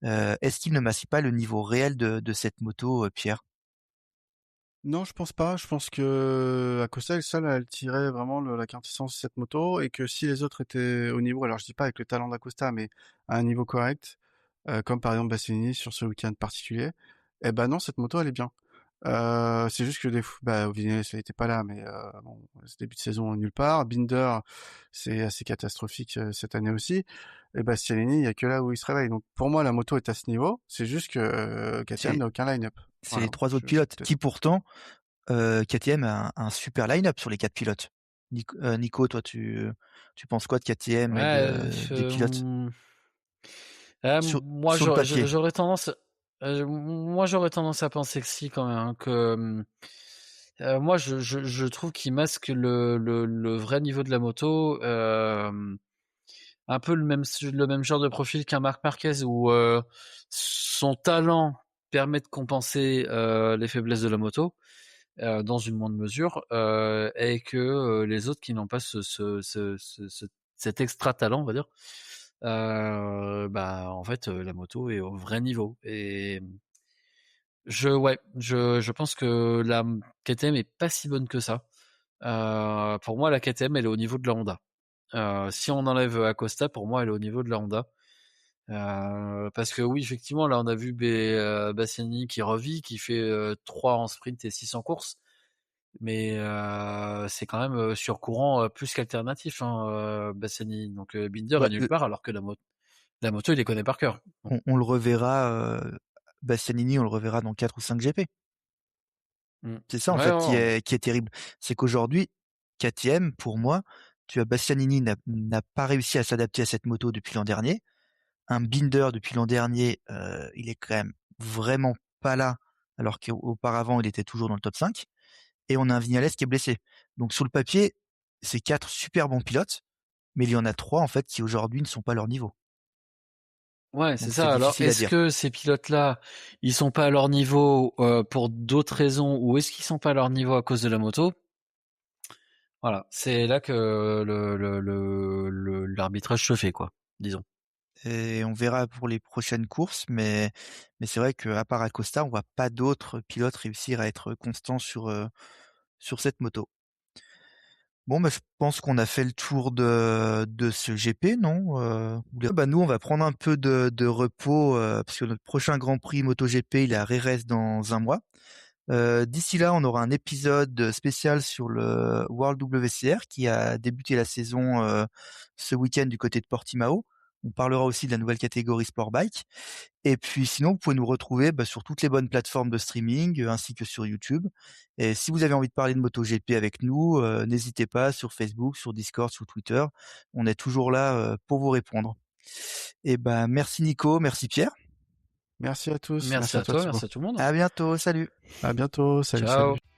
Est-ce qu'il ne massie pas le niveau réel de cette moto, Pierre? Non, je pense pas. Je pense que Acosta est le seul à tirer vraiment la quintessence de cette moto et que si les autres étaient au niveau, alors je dis pas avec le talent d'Acosta, mais à un niveau correct, comme par exemple Bastianini sur ce week-end particulier, eh ben non, cette moto elle est bien. C'est juste que Vinales il était pas là, mais bon, ce début de saison nulle part. Binder, c'est assez catastrophique cette année aussi. Et Bastianini, il y a que là où il se réveille. Donc pour moi, la moto est à ce niveau. C'est juste que KTM n'a aucun line-up. C'est Voilà, les trois autres pilotes qui pourtant, KTM a un super line-up sur les 4 pilotes. Nico, toi, tu penses quoi de KTM et Ouais, des pilotes moi sur le papier? j'aurais tendance à penser que si quand même, hein, que moi je trouve qu'il masque le vrai niveau de la moto. Un peu le même genre de profil qu'un Marc Marquez où son talent permet de compenser les faiblesses de la moto dans une moindre mesure et que les autres qui n'ont pas cet extra talent, on va dire, bah en fait la moto est au vrai niveau. Et je pense que la KTM est pas si bonne que ça. Pour moi, la KTM elle est au niveau de la Honda. Si on enlève Acosta, pour moi elle est au niveau de la Honda. Parce que oui, effectivement, là on a vu Bastianini qui revit, qui fait 3 en sprint et 6 en course. Mais c'est quand même sur courant plus qu'alternatif, hein, Bastianini. Donc Binder Bah, est nulle part alors que la moto il les connaît par cœur. on le reverra, Bastianini, on le reverra dans 4 ou 5 GP. C'est ça en Ouais, fait ouais. qui est terrible. C'est qu'aujourd'hui, KTM, pour moi, tu as Bastianini n'a pas réussi à s'adapter à cette moto depuis l'an dernier. Un Binder depuis l'an dernier, il est quand même vraiment pas là, alors qu'auparavant il était toujours dans le top 5. Et on a un Vignales qui est blessé. Donc sur le papier, c'est 4 super bons pilotes, mais il y en a 3 en fait qui aujourd'hui ne sont pas à leur niveau. Ouais, c'est Donc, ça. c'est Alors, difficile à est-ce dire. que ces pilotes-là, ils sont pas à leur niveau pour d'autres raisons, ou est-ce qu'ils sont pas à leur niveau à cause de la moto? Voilà, c'est là que l'arbitrage se fait, quoi, disons. Et on verra pour les prochaines courses, mais c'est vrai qu'à part Acosta, on voit pas d'autres pilotes réussir à être constants sur cette moto. Bon, bah, je pense qu'on a fait le tour de ce GP, non? Bah, nous, on va prendre un peu de repos parce que notre prochain Grand Prix MotoGP, il est à Jerez dans un mois. D'ici là, on aura un épisode spécial sur le World WCR qui a débuté la saison ce week-end du côté de Portimao. On parlera aussi de la nouvelle catégorie Sport Bike. Et puis sinon, vous pouvez nous retrouver sur toutes les bonnes plateformes de streaming ainsi que sur YouTube. Et si vous avez envie de parler de MotoGP avec nous, n'hésitez pas sur Facebook, sur Discord, sur Twitter. On est toujours là pour vous répondre. Et merci Nico, merci Pierre. Merci à tous. Merci Merci à à toi, toi, Thibaut. merci à tout le monde. À bientôt, salut. À bientôt. Salut, Ciao. salut.